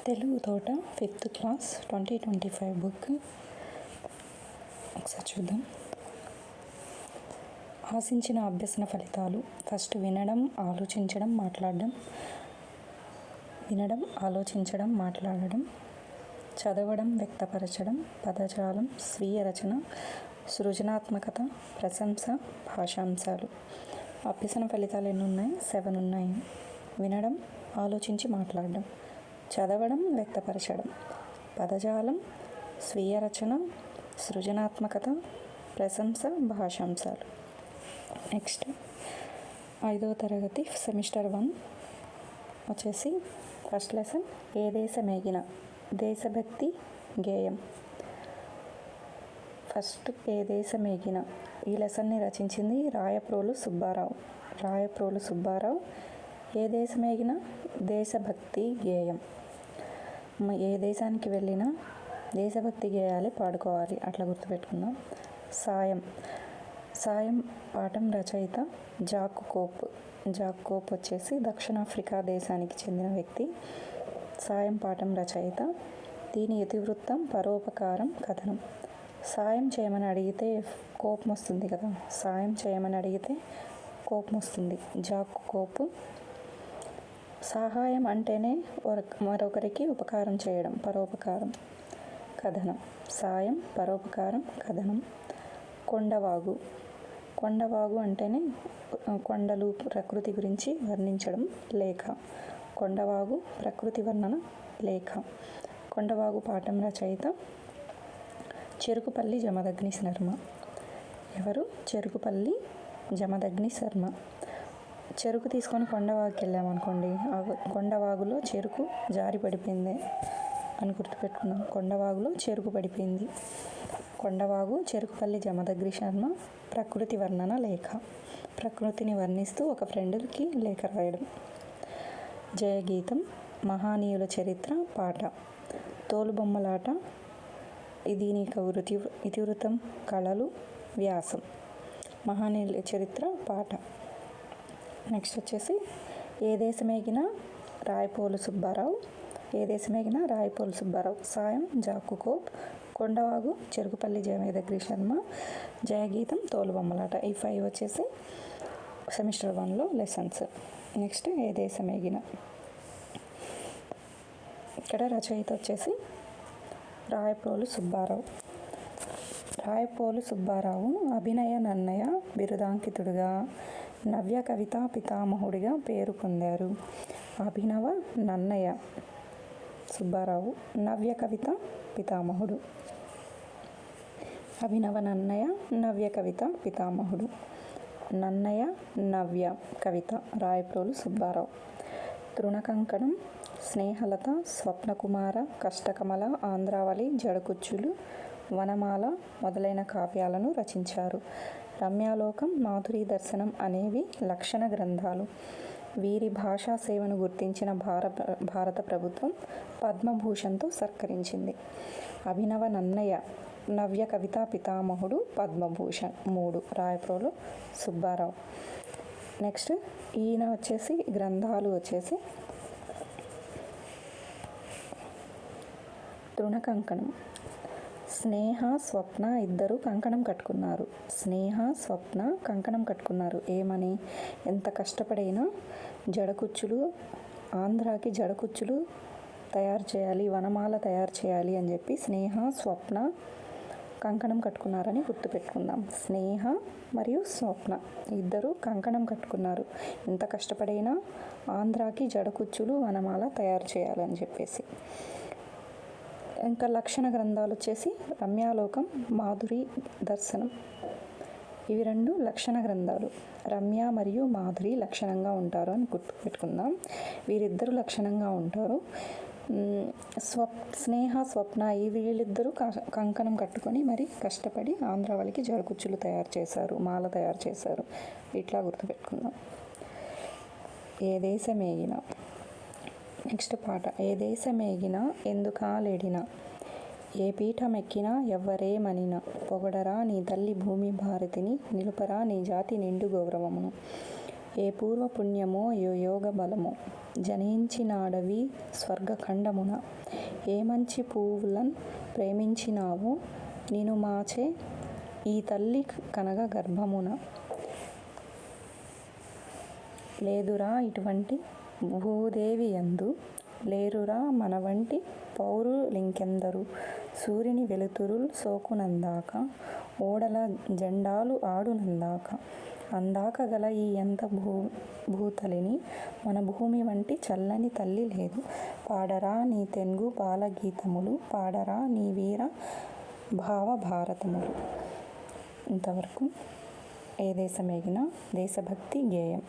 తెలుగు తోట 5th class 2025 book ఒకసారి చూద్దాం. ఆశించిన అభ్యసన ఫలితాలు. ఫస్ట్ వినడం, ఆలోచించడం, మాట్లాడడం, చదవడం, వ్యక్తపరచడం, పదజాలం, స్వీయ రచన, సృజనాత్మకత, ప్రశంస, భాషాంశాలు. అభ్యసన ఫలితాలు ఎన్ని ఉన్నాయి? 7 ఉన్నాయి. వినడం, ఆలోచించి మాట్లాడడం, చదవడం, వ్యక్తపరచడం, పదజాలం, స్వీయ రచన, సృజనాత్మకత, ప్రశంస, భాషాంశాలు. నెక్స్ట్ 5వ తరగతి సెమిస్టర్ 1 వచ్చేసి ఫస్ట్ లెసన్ ఏ దేశమేగిన, దేశభక్తి గేయం. ఫస్ట్ ఏ దేశమేగిన ఈ లెసన్ని రచించింది రాయప్రోలు సుబ్బారావు. ఏ దేశమేగిన, దేశభక్తి గేయం. ఏ దేశానికి వెళ్ళినా దేశభక్తి గేయాలే పాడుకోవాలి, అట్లా గుర్తుపెట్టుకుందాం. సాయం పాఠం రచయిత జాక్ కోప్ వచ్చేసి దక్షిణాఫ్రికా దేశానికి చెందిన వ్యక్తి. సాయం పాఠం రచయిత. దీని ఇతివృత్తం పరోపకారం, కథనం. సాయం చేయమని అడిగితే కోపం వస్తుంది కదా, సాయం చేయమని అడిగితే కోపం వస్తుంది. Jack cope. సహాయం అంటేనే మరొకరికి ఉపకారం చేయడం, పరోపకారం. కథనం. సాయం, పరోపకారం, కథనం. కొండవాగు అంటేనే కొండలు, ప్రకృతి గురించి వర్ణించడం, లేఖ. కొండవాగు ప్రకృతి వర్ణన లేఖ. కొండవాగు పాఠం రచయిత చెరుకుపల్లి జమదగ్ని శర్మ. ఎవరు? చెరుకుపల్లి జమదగ్ని శర్మ. చెరుకు తీసుకొని కొండవాగుకి వెళ్ళామనుకోండి, కొండవాగులో చెరుకు జారి పడిపోయింది అని గుర్తుపెట్టుకున్నాం. కొండవాగులో చెరుకు పడిపోయింది. కొండవాగు చెరుకుపల్లి జమదగ్ని శర్మ. ప్రకృతి వర్ణన లేఖ. ప్రకృతిని వర్ణిస్తూ ఒక ఫ్రెండ్కి లేఖ రాయడం. జయగీతం. మహానీయుల చరిత్ర పాట. తోలుబొమ్మలాట. దీని ఇతివృత్తం కళలు, వ్యాసం. మహానీయుల చరిత్ర పాట. నెక్స్ట్ వచ్చేసి ఏ దేశమేగిన రాయప్రోలు సుబ్బారావు. సాయం జాక్ కోప్. కొండవాగు చెరుకుపల్లి జమదగ్ని శర్మ. జయగీతం తోలుబొమ్మలాట. ఈ 5 వచ్చేసి సెమిస్టర్ 1లో లెసన్స్. నెక్స్ట్ ఏ దేశమేగిన. ఇక్కడ రచయిత వచ్చేసి రాయప్రోలు సుబ్బారావు అభినయ నన్నయ బిరుదాంకితుడుగా, నవ్య కవితా పితామహుడిగా పేరు పొందారు. అభినవ నన్నయ సుబ్బారావు నవ్య కవిత పితామహుడు. అభినవ నన్నయ నవ్య కవిత పితామహుడు. నన్నయ, నవ్య కవిత రాయప్రోలు సుబ్బారావు. తృణకంకణం, స్నేహలత, స్వప్నకుమార, కష్టకమల, ఆంధ్రావళి, జడకుచ్చులు, వనమాల మొదలైన కావ్యాలను రచించారు. రమ్యాలోకం, మాధురీ దర్శనం అనేవి లక్షణ గ్రంథాలు. వీరి భాషా సేవను గుర్తించిన భారత ప్రభుత్వం పద్మభూషణ్తో సత్కరించింది. అభినవ నన్నయ నవ్య కవితా పితామహుడు, పద్మభూషణ్. 3 రాయప్రోలు సుబ్బారావు. నెక్స్ట్ ఈయన వచ్చేసి గ్రంథాలు వచ్చేసి తృణకంకణం. స్నేహ, స్వప్న ఇద్దరు కంకణం కట్టుకున్నారు. ఏమని? ఎంత కష్టపడైనా ఆంధ్రాకి జడకుచ్చులు తయారు చేయాలి, వనమాల తయారు చేయాలి అని చెప్పి స్నేహ, స్వప్న కంకణం కట్టుకున్నారని గుర్తుపెట్టుకుందాం. స్నేహ మరియు స్వప్న ఇద్దరు కంకణం కట్టుకున్నారు. ఎంత కష్టపడైనా ఆంధ్రాకి జడకుచ్చులు, వనమాల తయారు చేయాలని చెప్పేసి. ఇంకా లక్షణ గ్రంథాలు వచ్చేసి రమ్యాలోకం, మాధురీ దర్శనం. ఇవి 2 లక్షణ గ్రంథాలు. రమ్య మరియు మాధురి లక్షణంగా ఉంటారు అని గుర్తుపెట్టుకుందాం. వీరిద్దరు లక్షణంగా ఉంటారు. స్నేహ, స్వప్న వీళ్ళిద్దరూ కంకణం కట్టుకొని మరి కష్టపడి ఆంధ్రావళికి జడకుచ్చులు తయారు చేశారు, మాల తయారు చేశారు. ఇట్లా గుర్తుపెట్టుకుందాం. ఏ దేశమేగిన. నెక్స్ట్ పాట. ఏ దేశమేగిన ఎందుకాలేడిన, ఏ పీఠమెక్కినా ఎవ్వరేమనిన, పొగడరా నీ తల్లి భూమి భారతిని, నిలుపరా నీ జాతి నిండు గౌరవమును. ఏ పూర్వపుణ్యమో ఏ యోగ బలమో జనించినాడవి స్వర్గఖండమున. ఏ మంచి పువ్వులన్ ప్రేమించినావో నిను మాచే ఈ తల్లి కనగ గర్భమున. లేదురా ఇటువంటి భూదేవియందు, లేరురా మనవంటి పౌరులింకెందరు. సూర్యుని వెలుతురుల్ సోకునందాక, ఓడల జెండాలు ఆడునందాక, అందాక గల ఈ ఎంత భూతలిని మన భూమి వంటి చల్లని తల్లి లేదు. పాడరా నీ తెన్గు బాలగీతములు, పాడరా నీ వీర భావ భారతములు. ఇంతవరకు ఏ దేశమేగిన దేశభక్తి గేయం.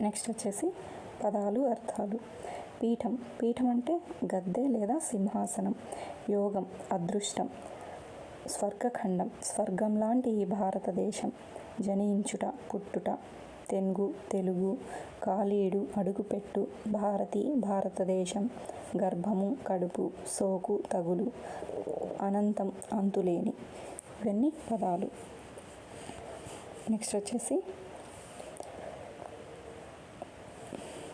నెక్స్ట్ వచ్చేసి పదాలు అర్థాలు. పీఠం. పీఠం అంటే గద్దె లేదా సింహాసనం. యోగం అదృష్టం. స్వర్గఖండం స్వర్గం లాంటి ఈ భారతదేశం. జనించుట పుట్టుట. తెన్గు తెలుగు. కాళీడు అడుగుపెట్టు. భారతి భారతదేశం. గర్భము కడుపు. సోకు తగులు. అనంతం అంతులేని. ఇవన్నీ పదాలు. నెక్స్ట్ వచ్చేసి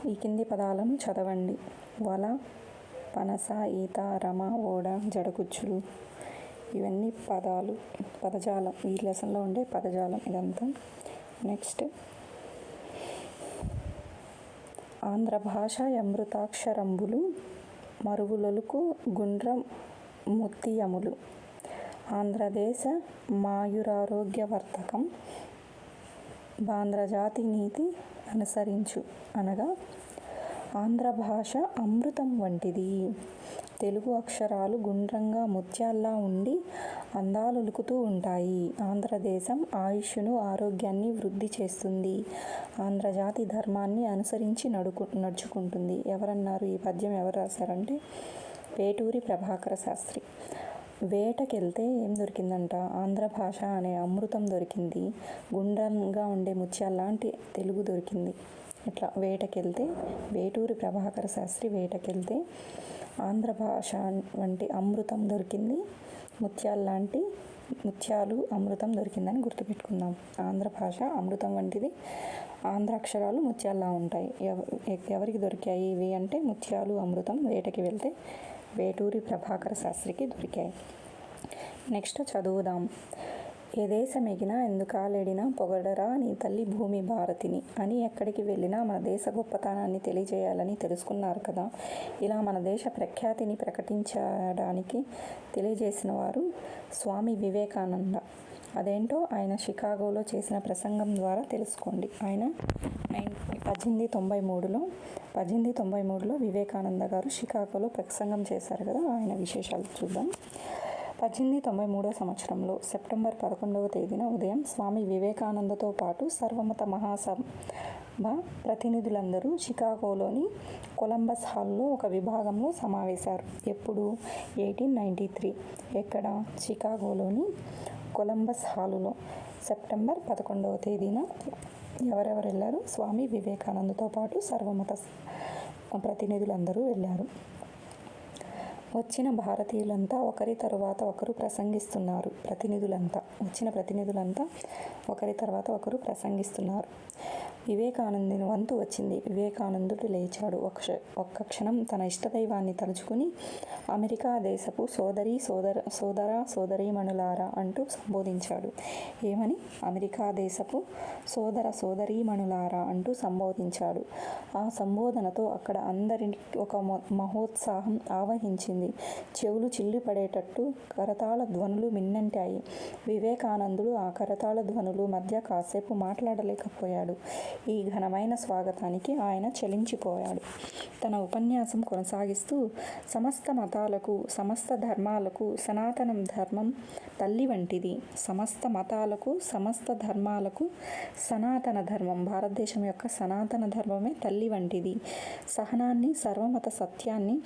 ఈ కింది పదాలను చదవండి. వల, పనస, ఈత, రమ, ఓడ, జడకుచ్చులు. ఇవన్నీ పదాలు, పదజాలం. ఈ లెసన్లో ఉండే పదజాలం ఇదంతా. నెక్స్ట్ ఆంధ్ర భాష అమృతాక్షరంబులు, మరువులొలుకు గుండ్ర ముత్తియములు. ఆంధ్రదేశ మాయురారోగ్యవర్ధకం, బాంధ్రజాతి నీతి అనుసరించు. అనగా ఆంధ్ర భాష అమృతం వంటిది. తెలుగు అక్షరాలు గుండ్రంగా ముత్యాల్లా ఉండి అందాలొలుకుతూ ఉంటాయి. ఆంధ్రదేశం ఆయుష్ను ఆరోగ్యాన్ని వృద్ధి చేస్తుంది. ఆంధ్రజాతి ధర్మాన్ని అనుసరించి నడుచుకుంటుంది. ఎవరన్నారు ఈ పద్యం ఎవరు రాశారంటే వేటూరి ప్రభాకర శాస్త్రి. వేటకెళ్తే ఏం దొరికిందంట? ఆంధ్ర భాష అనే అమృతం దొరికింది. గుండ్రంగా ఉండే ముత్యాల్లాంటి తెలుగు దొరికింది. ఇట్లా వేటకెళ్తే వేటూరి ప్రభాకర శాస్త్రి వేటకెళ్తే ఆంధ్ర భాష వంటి అమృతం దొరికింది. ముత్యాలు అమృతం దొరికిందని గుర్తుపెట్టుకుందాం. ఆంధ్ర భాష అమృతం వంటిది. ఆంధ్ర అక్షరాలు ముత్యాల్లా ఉంటాయి. ఎవరికి దొరికాయి ఇవి అంటే ముత్యాలు అమృతం వేటకి వెళ్తే వేటూరి ప్రభాకర శాస్త్రికి దొరికాయి. నెక్స్ట్ చదువుదాం. ఏ దేశమెగినా ఎందుకాలెడినా పొగడరా నీ తల్లి భూమి భారతిని అని ఎక్కడికి వెళ్ళినా మన దేశ గొప్పతనాన్ని తెలియజేయాలని తెలుసుకున్నారు కదా. ఇలా మన దేశ ప్రఖ్యాతిని ప్రకటించడానికి తెలియజేసిన వారు స్వామి వివేకానంద. అదేంటో ఆయన షికాగోలో చేసిన ప్రసంగం ద్వారా తెలుసుకోండి. ఆయన 1893లో వివేకానంద గారు షికాగోలో ప్రసంగం చేశారు కదా. ఆయన విశేషాలు చూద్దాం. 1893 సంవత్సరంలో సెప్టెంబర్ 11వ తేదీన ఉదయం స్వామి వివేకానందతో పాటు సర్వమత మహాసభ ప్రతినిధులందరూ షికాగోలోని కొలంబస్ హాల్లో ఒక విభాగంలో సమావేశారు. ఎప్పుడు? 1893. ఎక్కడ? షికాగోలోని కొలంబస్ హాలులో సెప్టెంబర్ 11వ తేదీన ఎవరెవరు వెళ్ళారు? స్వామి వివేకానందతో పాటు సర్వమత ప్రతినిధులందరూ వెళ్ళారు. వచ్చిన భారతీయులంతా ఒకరి తరువాత ఒకరు ప్రసంగిస్తున్నారు. వచ్చిన ప్రతినిధులంతా ఒకరి తర్వాత ఒకరు ప్రసంగిస్తున్నారు. వివేకానందుని వంతు వచ్చింది. వివేకానందుడు లేచాడు. ఒక్క క్షణం తన ఇష్టదైవాన్ని తలుచుకుని అమెరికా దేశపు సోదరీమణులారా అంటూ సంబోధించాడు. ఏమని? అమెరికా దేశపు సోదరీమణులారా అంటూ సంబోధించాడు. ఆ సంబోధనతో అక్కడ అందరికీ ఒక మహోత్సాహం ఆవహించింది. చెవులు చిల్లిపడేటట్టు కరతాళ ధ్వనులు మిన్నంటాయి. వివేకానందుడు ఆ కరతాళ ధ్వనులు మధ్య కాసేపు మాట్లాడలేకపోయాడు. ఈ ఘనమైన స్వాగతానికి ఆయన చలించిపోయాడు. తన ఉపన్యాసం కొనసాగిస్తూ సమస్త మతాలకు, సమస్త ధర్మాలకు సనాతన ధర్మం తల్లి వంటిది. సమస్త మతాలకు, సమస్త ధర్మాలకు సనాతన ధర్మం, భారతదేశం యొక్క సనాతన ధర్మమే తల్లి వంటిది. సహనాన్ని, సర్వమత సత్యాన్ని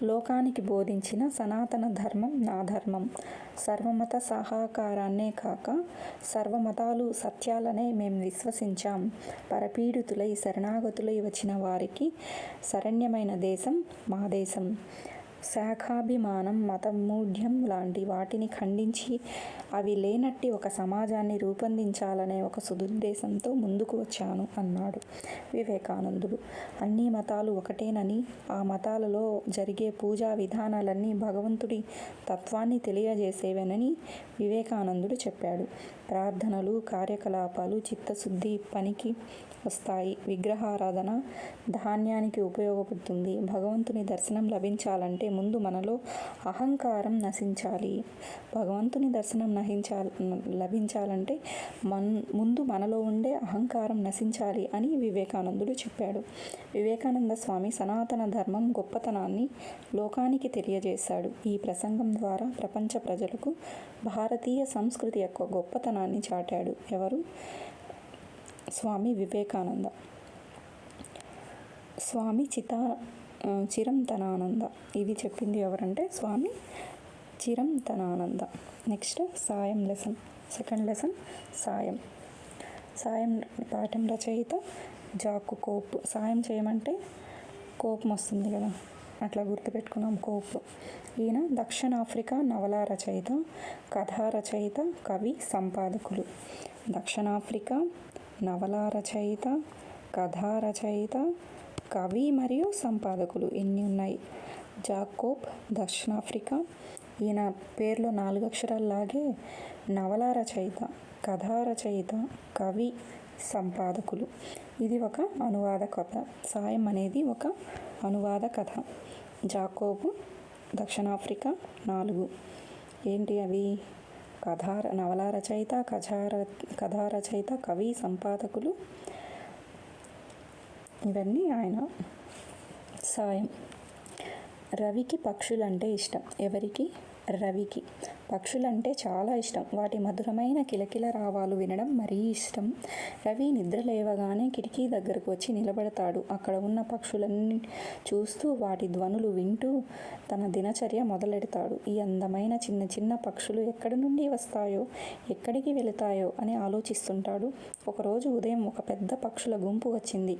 లోకానికి బోధించిన సనాతన ధర్మం నా ధర్మం. సర్వమత సహకారాన్నే కాక సర్వమతాలు సత్యాలనే మేం విశ్వసించాం. పరపీడితులై శరణాగతులై వచ్చిన వారికి శరణ్యమైన దేశం మా దేశం. శాఖాభిమానం, మతమూఢ్యం లాంటి వాటిని ఖండించి అవి లేనట్టి ఒక సమాజాన్ని రూపొందించాలనే ఒక సదుద్దేశంతో ముందుకు వచ్చాను అన్నాడు వివేకానందుడు. అన్ని మతాలు ఒకటేనని, ఆ మతాలలో జరిగే పూజా విధానాలన్నీ భగవంతుడి తత్వాన్ని తెలియజేసేవేనని వివేకానందుడు చెప్పాడు. ప్రార్థనలు, కార్యకలాపాలు చిత్తశుద్ధి పనికి వస్తాయి. విగ్రహారాధన ధాన్యానికి ఉపయోగపడుతుంది. భగవంతుని దర్శనం లభించాలంటే ముందు మనలో అహంకారం నశించాలి. భగవంతుని దర్శనం లభించాలంటే ముందు మనలో ఉండే అహంకారం నశించాలి అని వివేకానందుడు చెప్పాడు. వివేకానంద స్వామి సనాతన ధర్మం గొప్పతనాన్ని లోకానికి తెలియజేశాడు. ఈ ప్రసంగం ద్వారా ప్రపంచ ప్రజలకు భారతీయ సంస్కృతి యొక్క గొప్పతనాన్ని చాటాడు. ఎవరు? స్వామి వివేకానంద. స్వామి చిరంతనానంద. ఇది చెప్పింది ఎవరంటే స్వామి చిరంతనానంద. నెక్స్ట్ సాయం లెసన్. సెకండ్ లెసన్ సాయం. సాయం పాఠం రచయిత జాక్ కోప్. సాయం చేయమంటే కోపం వస్తుంది కదా, అట్లా గుర్తుపెట్టుకున్నాం కోప్. ఈయన దక్షిణాఫ్రికా నవలా రచయిత, కథా రచయిత, కవి, సంపాదకులు. దక్షిణాఫ్రికా నవలా రచయిత, కథా రచయిత, కవి మరియు సంపాదకులు ఎన్ని ఉన్నాయి. జాక్ కోప్ దక్షిణాఫ్రికా. ఈయన పేరులో 4 అక్షరాల్లాగే నవలా రచయిత, కథా రచయిత, కవి, సంపాదకులు. ఇది ఒక అనువాద కథ. సాయం అనేది ఒక అనువాద కథ. జాకోబు దక్షిణాఫ్రికా. 4 ఏంటి అవి? నవలా రచయిత, కథా రచయిత, కవి, సంపాదకులు. ఇవన్నీ ఆయన. సాయం. రవికి పక్షులంటే ఇష్టం. ఎవరికి? రవికి. పక్షులంటే చాలా ఇష్టం. వాటి మధురమైన కిలకిల రావాలు వినడం మరీ ఇష్టం. రవి నిద్ర లేవగానే కిటికీ దగ్గరకు వచ్చి నిలబడతాడు. అక్కడ ఉన్న పక్షులన్నీ చూస్తూ వాటి ధ్వనులు వింటూ తన దినచర్య మొదలెడతాడు. ఈ అందమైన చిన్న చిన్న పక్షులు ఎక్కడి నుండి వస్తాయో, ఎక్కడికి వెళతాయో అని ఆలోచిస్తుంటాడు. ఒకరోజు ఉదయం ఒక పెద్ద పక్షుల గుంపు వచ్చింది.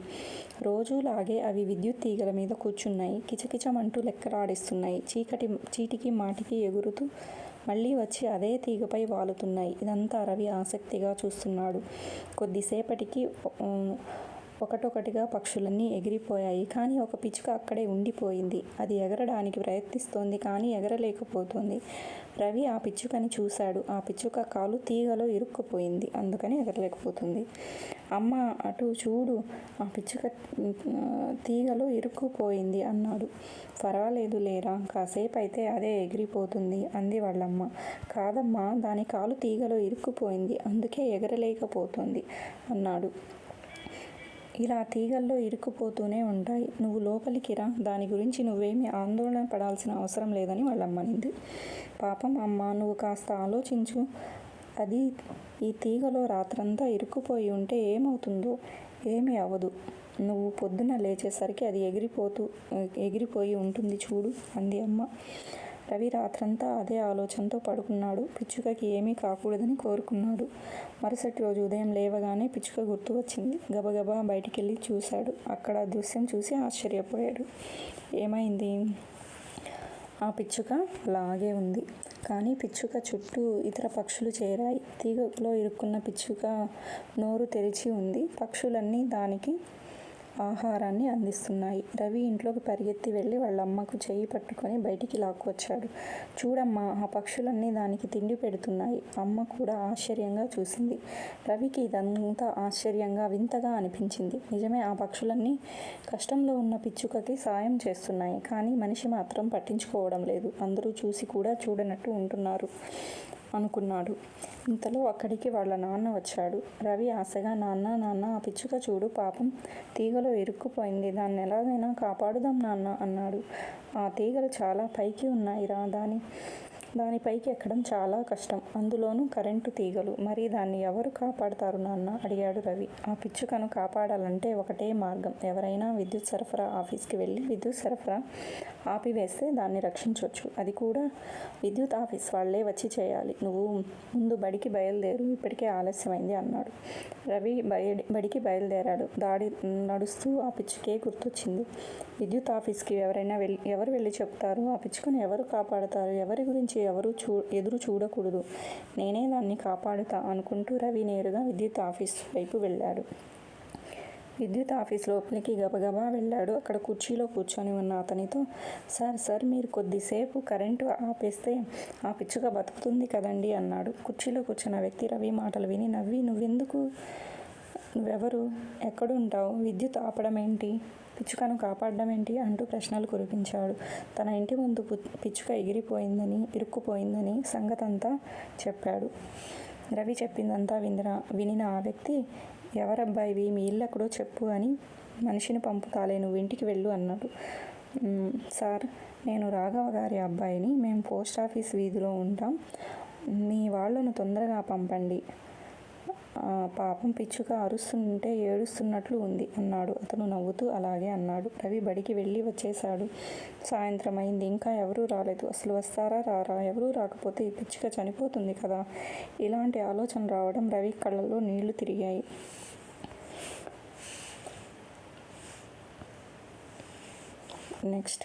రోజులాగే అవి విద్యుత్ తీగల మీద కూర్చున్నాయి. కిచకిచమంటూ లెక్కలాడిస్తున్నాయి. చీటికి మాటికి ఎగురుతూ మళ్ళీ వచ్చి అదే తీగపై వాలుతున్నాయి. ఇదంతా రవి ఆసక్తిగా చూస్తున్నాడు. కొద్దిసేపటికి ఒకటొకటిగా పక్షులన్నీ ఎగిరిపోయాయి. కానీ ఒక పిచ్చుక అక్కడే ఉండిపోయింది. అది ఎగరడానికి ప్రయత్నిస్తోంది, కానీ ఎగరలేకపోతోంది. రవి ఆ పిచ్చుకని చూశాడు. ఆ పిచ్చుక కాలు తీగలో ఇరుక్కుపోయింది, అందుకని ఎగరలేకపోతుంది. అమ్మ, అటు చూడు, ఆ పిచ్చుక తీగలో ఇరుక్కుపోయింది అన్నాడు. పర్వాలేదు లేరా, కాసేపు అయితే అదే ఎగిరిపోతుంది అంది వాళ్ళమ్మ. కాదమ్మా, దాని కాలు తీగలో ఇరుక్కుపోయింది, అందుకే ఎగరలేకపోతుంది అన్నాడు. ఇలా తీగల్లో ఇరుక్కుపోతూనే ఉంటాయి. నువ్వు లోపలికి రా, దాని గురించి నువ్వేమీ ఆందోళన పడాల్సిన అవసరం లేదని వాళ్ళమ్మనింది. పాపం అమ్మ, నువ్వు కాస్త ఆలోచించు. అది ఈ తీగలో రాత్రంతా ఇరుక్కుపోయి ఉంటే ఏమవుతుందో? ఏమీ అవ్వదు. నువ్వు పొద్దున లేచేసరికి అది ఎగిరిపోయి ఉంటుంది చూడు అంది అమ్మ. రవి రాత్రంతా అదే ఆలోచనతో పడుకున్నాడు. పిచ్చుకకి ఏమీ కాకూడదని కోరుకున్నాడు. మరుసటి రోజు ఉదయం లేవగానే పిచ్చుక గుర్తు వచ్చింది. గబగబా బయటికెళ్ళి చూశాడు. అక్కడ దృశ్యం చూసి ఆశ్చర్యపోయాడు. ఏమైంది? ఆ పిచ్చుక అలాగే ఉంది. కానీ పిచ్చుక చుట్టూ ఇతర పక్షులు చేరాయి. తీగలో ఇరుక్కున్న పిచ్చుక నోరు తెరిచి ఉంది. పక్షులన్నీ దానికి ఆహారాన్ని అందిస్తున్నాయి. రవి ఇంట్లోకి పరిగెత్తి వెళ్ళి వాళ్ళమ్మకు చెయ్యి పట్టుకొని బయటికి లాక్కొచ్చాడు. చూడమ్మా, ఆ పక్షులన్నీ దానికి తిండి పెడుతున్నాయి. అమ్మ కూడా ఆశ్చర్యంగా చూసింది. రవికి ఇదంతా ఆశ్చర్యంగా, వింతగా అనిపించింది. నిజమే, ఆ పక్షులన్నీ కష్టంలో ఉన్న పిచ్చుకకి సాయం చేస్తున్నాయి. కానీ మనిషి మాత్రం పట్టించుకోవడం లేదు. అందరూ చూసి కూడా చూడనట్టు ఉంటున్నారు అనుకున్నాడు. ఇంతలో అక్కడికి వాళ్ళ నాన్న వచ్చాడు. రవి ఆశగా, నాన్న, ఆ పిచ్చుక చూడు, పాపం తీగలో ఇరుక్కుపోయింది. దాన్ని ఎలాగైనా కాపాడుదాం నాన్న అన్నాడు. ఆ తీగలు చాలా పైకి ఉన్నాయిరా, దానిపైకి ఎక్కడం చాలా కష్టం, అందులోనూ కరెంటు తీగలు. మరి దాన్ని ఎవరు కాపాడతారు నాన్న? అడిగాడు రవి. ఆ పిచ్చుకను కాపాడాలంటే ఒకటే మార్గం. ఎవరైనా విద్యుత్ సరఫరా ఆఫీస్కి వెళ్ళి విద్యుత్ సరఫరా ఆపివేస్తే దాన్ని రక్షించవచ్చు. అది కూడా విద్యుత్ ఆఫీస్ వాళ్లే వచ్చి చేయాలి. నువ్వు ముందు బడికి బయలుదేరు, ఇప్పటికే ఆలస్యమైంది అన్నాడు. రవి బడికి బయలుదేరాడు. నడుస్తూ ఆ పిచ్చుకే గుర్తొచ్చింది. విద్యుత్ ఆఫీస్కి ఎవరు వెళ్ళి చెప్తారు? ఆ పిచ్చుకను ఎవరు కాపాడతారు? ఎవరి గురించి ఎదురు చూడకూడదు, నేనే దాన్ని కాపాడుతా అనుకుంటూ రవి నేరుగా విద్యుత్ ఆఫీస్ వైపు వెళ్ళాడు. విద్యుత్ ఆఫీస్ లోపలికి గబగబా వెళ్ళాడు. అక్కడ కుర్చీలో కూర్చొని ఉన్న అతనితో, సార్ మీరు కొద్దిసేపు కరెంటు ఆపేస్తే ఆ పిచ్చుక బతుకుతుంది కదండి అన్నాడు. కుర్చీలో కూర్చున్న వ్యక్తి రవి మాటలు విని నవ్వి, నువ్వెవరు? ఎక్కడుంటావు? విద్యుత్ ఆపడం ఏంటి? పిచ్చుకను కాపాడడం ఏంటి అంటూ ప్రశ్నలు కురిపించాడు. తన ఇంటి ముందు పిచ్చుక ఇరుక్కుపోయిందని సంగతంతా చెప్పాడు. రవి చెప్పిందంతా వినిన ఆ వ్యక్తి, ఎవరబ్బాయివి? మీ ఇల్లు ఎక్కడో చెప్పు అని మనిషిని పంపుతాలే, నువ్వు ఇంటికి వెళ్ళు అన్నాడు. సార్, నేను రాఘవ గారి అబ్బాయిని. మేము పోస్ట్ ఆఫీస్ వీధిలో ఉంటాం. మీ వాళ్ళను తొందరగా పంపండి. పాపం పిచ్చుక అరుస్తుంటే ఏడుస్తున్నట్లు ఉంది అన్నాడు. అతను నవ్వుతూ అలాగే అన్నాడు. రవి బడికి వెళ్ళి వచ్చేశాడు. సాయంత్రం అయింది. ఇంకా ఎవరూ రాలేదు. అసలు వస్తారా రారా? ఎవరూ రాకపోతే ఈ పిచ్చుక చనిపోతుంది కదా. ఇలాంటి ఆలోచన రావడం రవి కళ్ళల్లో నీళ్లు తిరిగాయి. నెక్స్ట్,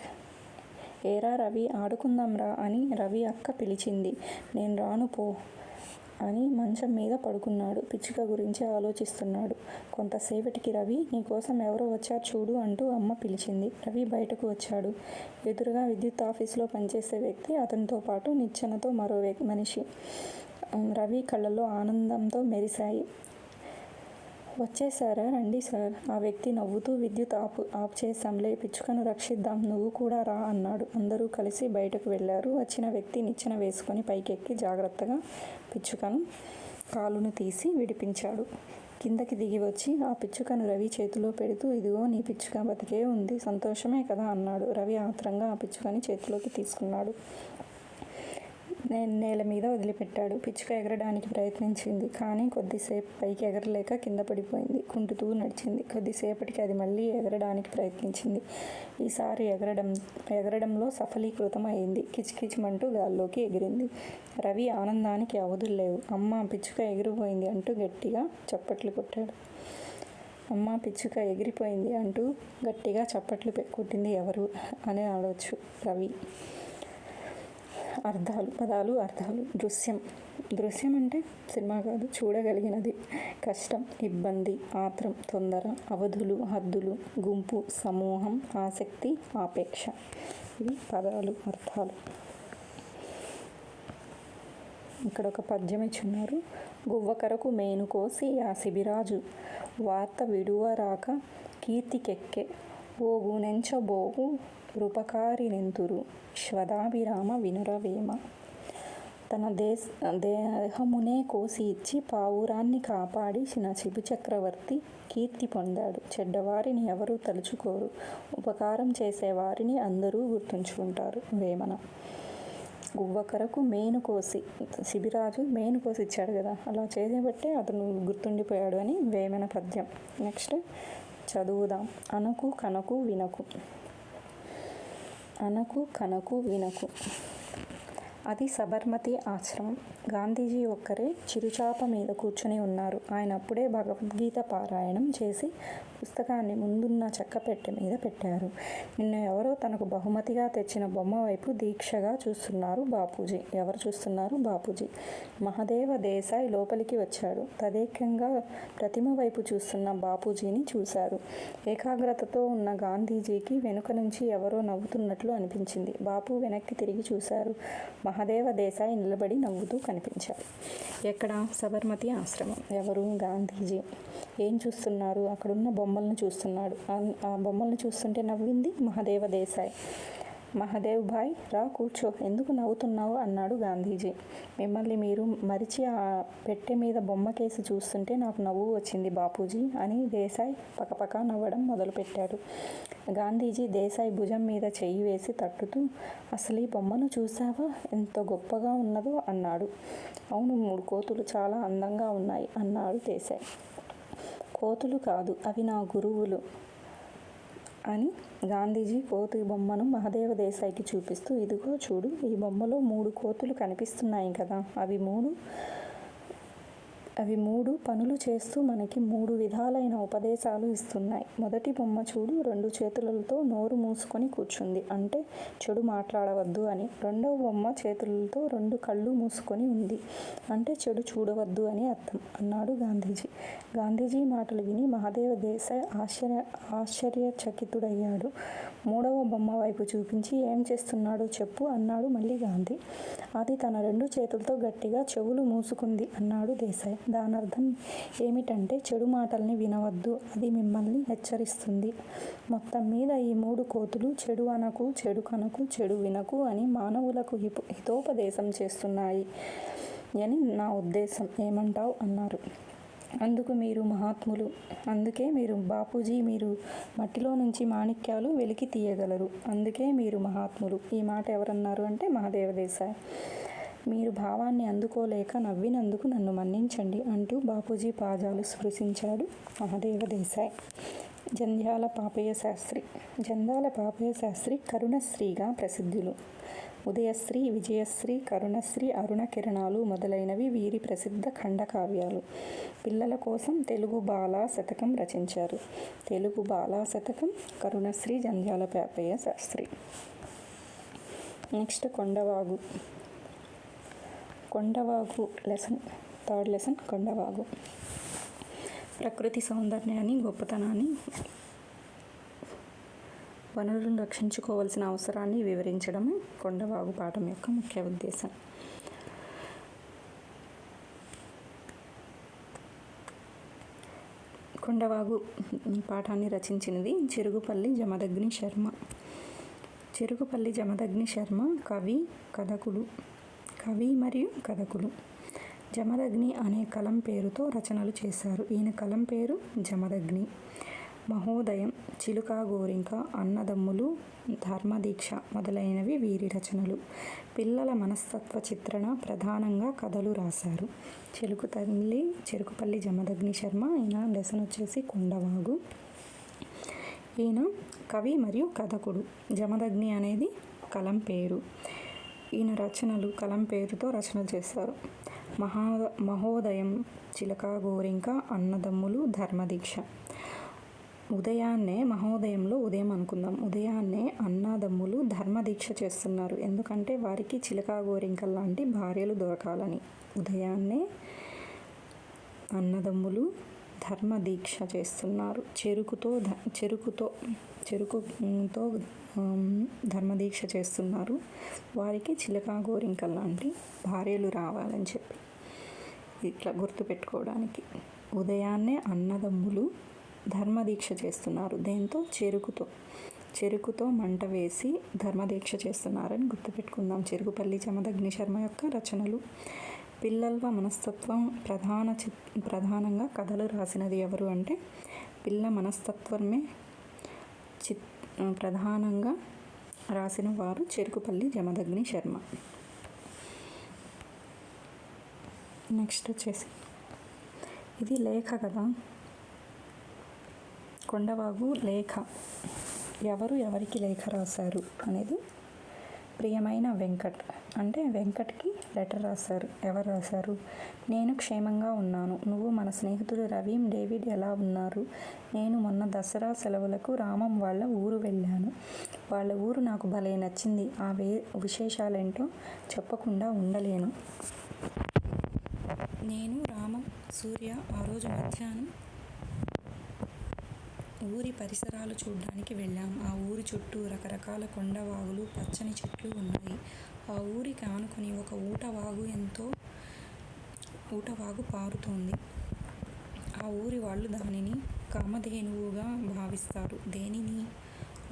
ఏరా రవి, ఆడుకుందాంరా అని రవి అక్క పిలిచింది. నేను రాను పో అని మంచం మీద పడుకున్నాడు. పిచ్చుక గురించి ఆలోచిస్తున్నాడు. కొంతసేపటికి రవి, నీకోసం ఎవరో వచ్చారు చూడు అంటూ అమ్మ పిలిచింది. రవి బయటకు వచ్చాడు. ఎదురుగా విద్యుత్ ఆఫీసులో పనిచేసే వ్యక్తి, అతనితో పాటు నిచ్చెనతో మరో మనిషి. రవి కళ్ళల్లో ఆనందంతో మెరిశాయి. వచ్చేసారా? రండి సార్. ఆ వ్యక్తి నవ్వుతూ, విద్యుత్ ఆఫ్ చేశాంలే, పిచ్చుకను రక్షిద్దాం, నువ్వు కూడా రా అన్నాడు. అందరూ కలిసి బయటకు వెళ్లారు. వచ్చిన వ్యక్తి నిచ్చెన వేసుకొని పైకెక్కి జాగ్రత్తగా పిచ్చుకను కాలును తీసి విడిపించాడు. కిందకి దిగి వచ్చి ఆ పిచ్చుకను రవి చేతిలో పెడుతూ, ఇదిగో నీ పిచ్చుక బతికే ఉంది, సంతోషమే కదా అన్నాడు. రవి ఆత్రంగా ఆ పిచ్చుకని చేతిలోకి తీసుకున్నాడు. నేల మీద వదిలిపెట్టాడు. పిచ్చుక ఎగరడానికి ప్రయత్నించింది. కానీ కొద్దిసేపు పైకి ఎగరలేక కింద పడిపోయింది. కుంటుతూ నడిచింది. కొద్దిసేపటికి అది మళ్ళీ ఎగరడానికి ప్రయత్నించింది. ఈసారి ఎగరడంలో సఫలీకృతం అయింది. కిచకిచమంటూ గాల్లోకి ఎగిరింది. రవి ఆనందానికి అవధులు లేవు. అమ్మ, పిచ్చుక ఎగిరిపోయింది అంటూ గట్టిగా చప్పట్లు కొట్టాడు. అమ్మ, పిచ్చుక ఎగిరిపోయింది అంటూ గట్టిగా చప్పట్లు కొట్టింది ఎవరు అని అడగచ్చు రవి. పదాలు అర్థాలు. దృశ్యం అంటే సినిమా కాదు, చూడగలిగినది. కష్టం, ఇబ్బంది, ఆత్రం, తొందర, అవధులు, హద్దులు, గుంపు, సమూహం, ఆసక్తి, ఆపేక్ష. ఇవి పదాలు, అర్థాలు. ఇక్కడ ఒక పద్యం ఇచ్చున్నారు. గువ్వకరకు మేను కోసి ఆ శిబిరాజు వార్త విడువరాక కీర్తికెక్కె ఓగునెంచబోవు రూపకారినెంతురు శ్వదాభిరామ వినురవేమ. తన దేహమునే కోసి ఇచ్చి పావురాన్ని కాపాడిన శిబు చక్రవర్తి కీర్తి పొందాడు. చెడ్డవారిని ఎవరూ తలుచుకోరు, ఉపకారం చేసేవారిని అందరూ గుర్తుంచుకుంటారు. వేమన. గువ్వకరకు మేను కోసి, శిబిరాజు మేను కోసి ఇచ్చాడు కదా, అలా చేసేబట్టే అతను గుర్తుండిపోయాడు అని వేమన పద్యం. నెక్స్ట్ చదువుదాం. అనకు కనకు వినకు. అనకు కనకు వినకు. అది సబర్మతి ఆశ్రమం. గాంధీజీ ఒక్కరే చిరుచాప మీద కూర్చొని ఉన్నారు. ఆయన అప్పుడే భగవద్గీత పారాయణం చేసి పుస్తకాన్ని ముందున్న చెక్కపెట్టె మీద పెట్టారు. నిన్న ఎవరో తనకు బహుమతిగా తెచ్చిన బొమ్మ వైపు దీక్షగా చూస్తున్నారు బాపూజీ. ఎవరు చూస్తున్నారు? బాపూజీ. మహదేవ దేశాయ్ లోపలికి వచ్చాడు. తదేకంగా ప్రతిమ వైపు చూస్తున్న బాపూజీని చూశారు. ఏకాగ్రతతో ఉన్న గాంధీజీకి వెనుక నుంచి ఎవరో నవ్వుతున్నట్లు అనిపించింది. బాపు వెనక్కి తిరిగి చూశారు. మహదేవ దేశాయ్ నిలబడి నవ్వుతూ కనిపించారు. ఎక్కడ? సబర్మతి ఆశ్రమం. ఎవరు? గాంధీజీ. ఏం చూస్తున్నారు? అక్కడున్న బొమ్మలను చూస్తున్నాడు. ఆ బొమ్మలను చూస్తుంటే నవ్వింది మహదేవ దేశాయ్. మహదేవ్ భాయ్ రా కూర్చో, ఎందుకు నవ్వుతున్నావు అన్నాడు గాంధీజీ. మిమ్మల్ని మీరు మరిచి ఆ పెట్టె మీద బొమ్మ కేసి చూస్తుంటే నాకు నవ్వు వచ్చింది బాపూజీ అని దేశాయ్ పకపక నవ్వడం మొదలుపెట్టాడు. గాంధీజీ దేశాయ్ భుజం మీద చెయ్యి వేసి తట్టుతూ, అసలు ఈ బొమ్మను చూశావా, ఎంత గొప్పగా ఉన్నదో అన్నాడు. అవును, 3 కోతులు చాలా అందంగా ఉన్నాయి అన్నాడు దేశాయ్. కోతులు కాదు, అవి నా గురువులు అని గాంధీజీ కోతి బొమ్మను మహదేవ దేశాయ్కి చూపిస్తూ, ఇదిగో చూడు, ఈ బొమ్మలో 3 కోతులు కనిపిస్తున్నాయి కదా, అవి మూడు పనులు చేస్తూ మనకి 3 విధాలైన ఉపదేశాలు ఇస్తున్నాయి. మొదటి బొమ్మ చూడు, 2 చేతులతో నోరు మూసుకొని కూర్చుంది, అంటే చెడు మాట్లాడవద్దు అని. రెండవ బొమ్మ చేతులతో 2 కళ్ళు మూసుకొని ఉంది, అంటే చెడు చూడవద్దు అని అర్థం అన్నాడు గాంధీజీ. గాంధీజీ మాటలు విని మహదేవ దేశాయ్ ఆశ్చర్యచకితుడయ్యాడు. మూడవ బొమ్మ వైపు చూపించి, ఏం చేస్తున్నాడో చెప్పు అన్నాడు మళ్ళీ గాంధీ. అది తన 2 చేతులతో గట్టిగా చెవులు మూసుకుంది అన్నాడు దేశాయ్. దానర్థం ఏమిటంటే చెడు మాటల్ని వినవద్దు, అది మిమ్మల్ని హెచ్చరిస్తుంది. మొత్తం మీద ఈ 3 కోతులు చెడు అనకు, చెడు కనకు, చెడు వినకు అని మానవులకు హితోపదేశం చేస్తున్నాయి అని నా ఉద్దేశం, ఏమంటావ్ అన్నారు. అందుకు మీరు మహాత్ములు, అందుకే మీరు బాపూజీ, మీరు మట్టిలో నుంచి మాణిక్యాలు వెలికి తీయగలరు, అందుకే మీరు మహాత్ములు. ఈ మాట ఎవరన్నారు అంటే మహదేవ దేశాయ్. మీరు భావాన్ని అందుకోలేక నవ్వినందుకు నన్ను మన్నించండి అంటూ బాపూజీ పాదాలు స్పృశించాడు మహదేవ దేశాయ్. జంధ్యాల పాపయ్య శాస్త్రి. జంధ్యాల పాపయ్య శాస్త్రి కరుణశ్రీగా ప్రసిద్ధులు. ఉదయశ్రీ, విజయశ్రీ, కరుణశ్రీ, అరుణ కిరణాలు మొదలైనవి వీరి ప్రసిద్ధ ఖండకావ్యాలు. పిల్లల కోసం తెలుగు బాలా శతకం రచించారు. Telugu Bala Shatakam Karunasri Jandhyala Papayya Sastri. Next Kondavagu. Kondavagu lesson, 3rd lesson Kondavagu. ప్రకృతి సౌందర్యాన్ని, గొప్పతనాన్ని, వనరులను రక్షించుకోవాల్సిన అవసరాన్ని వివరించడమే కొండవాగు పాఠం యొక్క ముఖ్య ఉద్దేశం. కొండవాగు పాఠాన్ని రచించినది చెరుగుపల్లి జమదగ్ని శర్మ. చెరుగుపల్లి జమదగ్ని శర్మ కవి మరియు కథకులు. జమదగ్ని అనే కలం పేరుతో రచనలు చేశారు. ఈయన కలం పేరు జమదగ్ని. మహోదయం, చిలుక గోరింక, అన్నదమ్ములు, ధర్మదీక్ష మొదలైనవి వీరి రచనలు. పిల్లల మనస్తత్వ చిత్రణ ప్రధానంగా కథలు రాశారు. చెరుకుపల్లి జమదగ్ని శర్మ. ఈయన లెసన్ వచ్చేసి కొండవాగు. ఈయన కవి మరియు కథకుడు. జమదగ్ని అనేది కలం పేరు. ఈయన రచనలు కలం పేరుతో రచనలు చేశారు. మహోదయం, చిలక గోరింక, అన్నదమ్ములు, ధర్మదీక్ష. ఉదయాన్నే, మహోదయంలో ఉదయం అనుకుందాం, ఉదయాన్నే అన్నదమ్ములు ధర్మదీక్ష చేస్తున్నారు. ఎందుకంటే వారికి చిలక గోరింకల్ లాంటి భార్యలు దొరకాలని. ఉదయాన్నే అన్నదమ్ములు ధర్మదీక్ష చేస్తున్నారు. చెరుకుతో ధర్మదీక్ష చేస్తున్నారు. వారికి చిలక గోరింకల్ లాంటి భార్యలు రావాలని చెప్పి, ఇట్లా గుర్తుపెట్టుకోవడానికి. ఉదయాన్నే అన్నదమ్ములు ధర్మదీక్ష చేస్తున్నారు. దేంతో? చెరుకుతో మంట వేసి ధర్మదీక్ష చేస్తున్నారని గుర్తుపెట్టుకుందాం. చెరుగుపల్లి జమదగ్ని శర్మ యొక్క రచనలు. పిల్లల మనస్తత్వం ప్రధానంగా కథలు రాసినది ఎవరు అంటే పిల్ల మనస్తత్వమే ప్రధానంగా రాసిన వారు చెరుకుపల్లి జమదగ్ని శర్మ. నెక్స్ట్ వచ్చేసి ఇది లేఖ కదా, కొండవాగు లేఖ. ఎవరికి లేఖ రాశారు అనేది, ప్రియమైన వెంకట్ అంటే వెంకట్కి లెటర్ రాశారు. ఎవరు రాశారు? నేను క్షేమంగా ఉన్నాను. నువ్వు, మన స్నేహితుడు రవీం, డేవిడ్ ఎలా ఉన్నారు? నేను మొన్న దసరా సెలవులకు రామం వాళ్ళ ఊరు వెళ్ళాను. వాళ్ళ ఊరు నాకు భలే నచ్చింది. ఆ విశేషాలేంటో చెప్పకుండా ఉండలేను. నేను, రామం, సూర్య ఆ రోజు మధ్యాహ్నం ఊరి పరిసరాలు చూడ్డానికి వెళ్ళాం. ఆ ఊరి చుట్టూ రకరకాల కొండవాగులు, పచ్చని చెట్లు ఉన్నాయి. ఆ ఊరికి ఆనుకుని ఒక ఊటవాగు పారుతోంది. ఆ ఊరి వాళ్ళు దానిని కామధేనువుగా భావిస్తారు. దేనిని?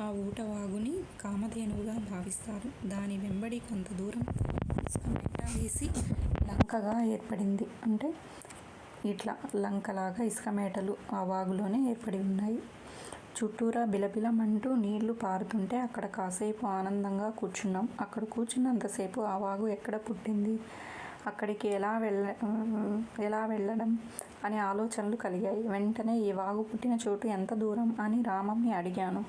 ఆ ఊట వాగుని కామధేనువుగా భావిస్తారు. దాని వెంబడి కొంత దూరం ఇసుక మేట వేసి లంకగా ఏర్పడింది. అంటే ఇట్లా లంకలాగా ఇసుక మేటలు ఆ వాగులోనే ఏర్పడి ఉన్నాయి. చుట్టూరా బిలబిలమంటూ నీళ్లు పారుతుంటే అక్కడ కాసేపు ఆనందంగా కూర్చున్నాం. అక్కడ కూర్చున్నంతసేపు ఆ వాగు ఎక్కడ పుట్టింది, అక్కడికి ఎలా వెళ్ళడం అనే ఆలోచనలు కలిగాయి. వెంటనే ఈ వాగు పుట్టిన చోటు ఎంత దూరం అని రామంని అడిగాను.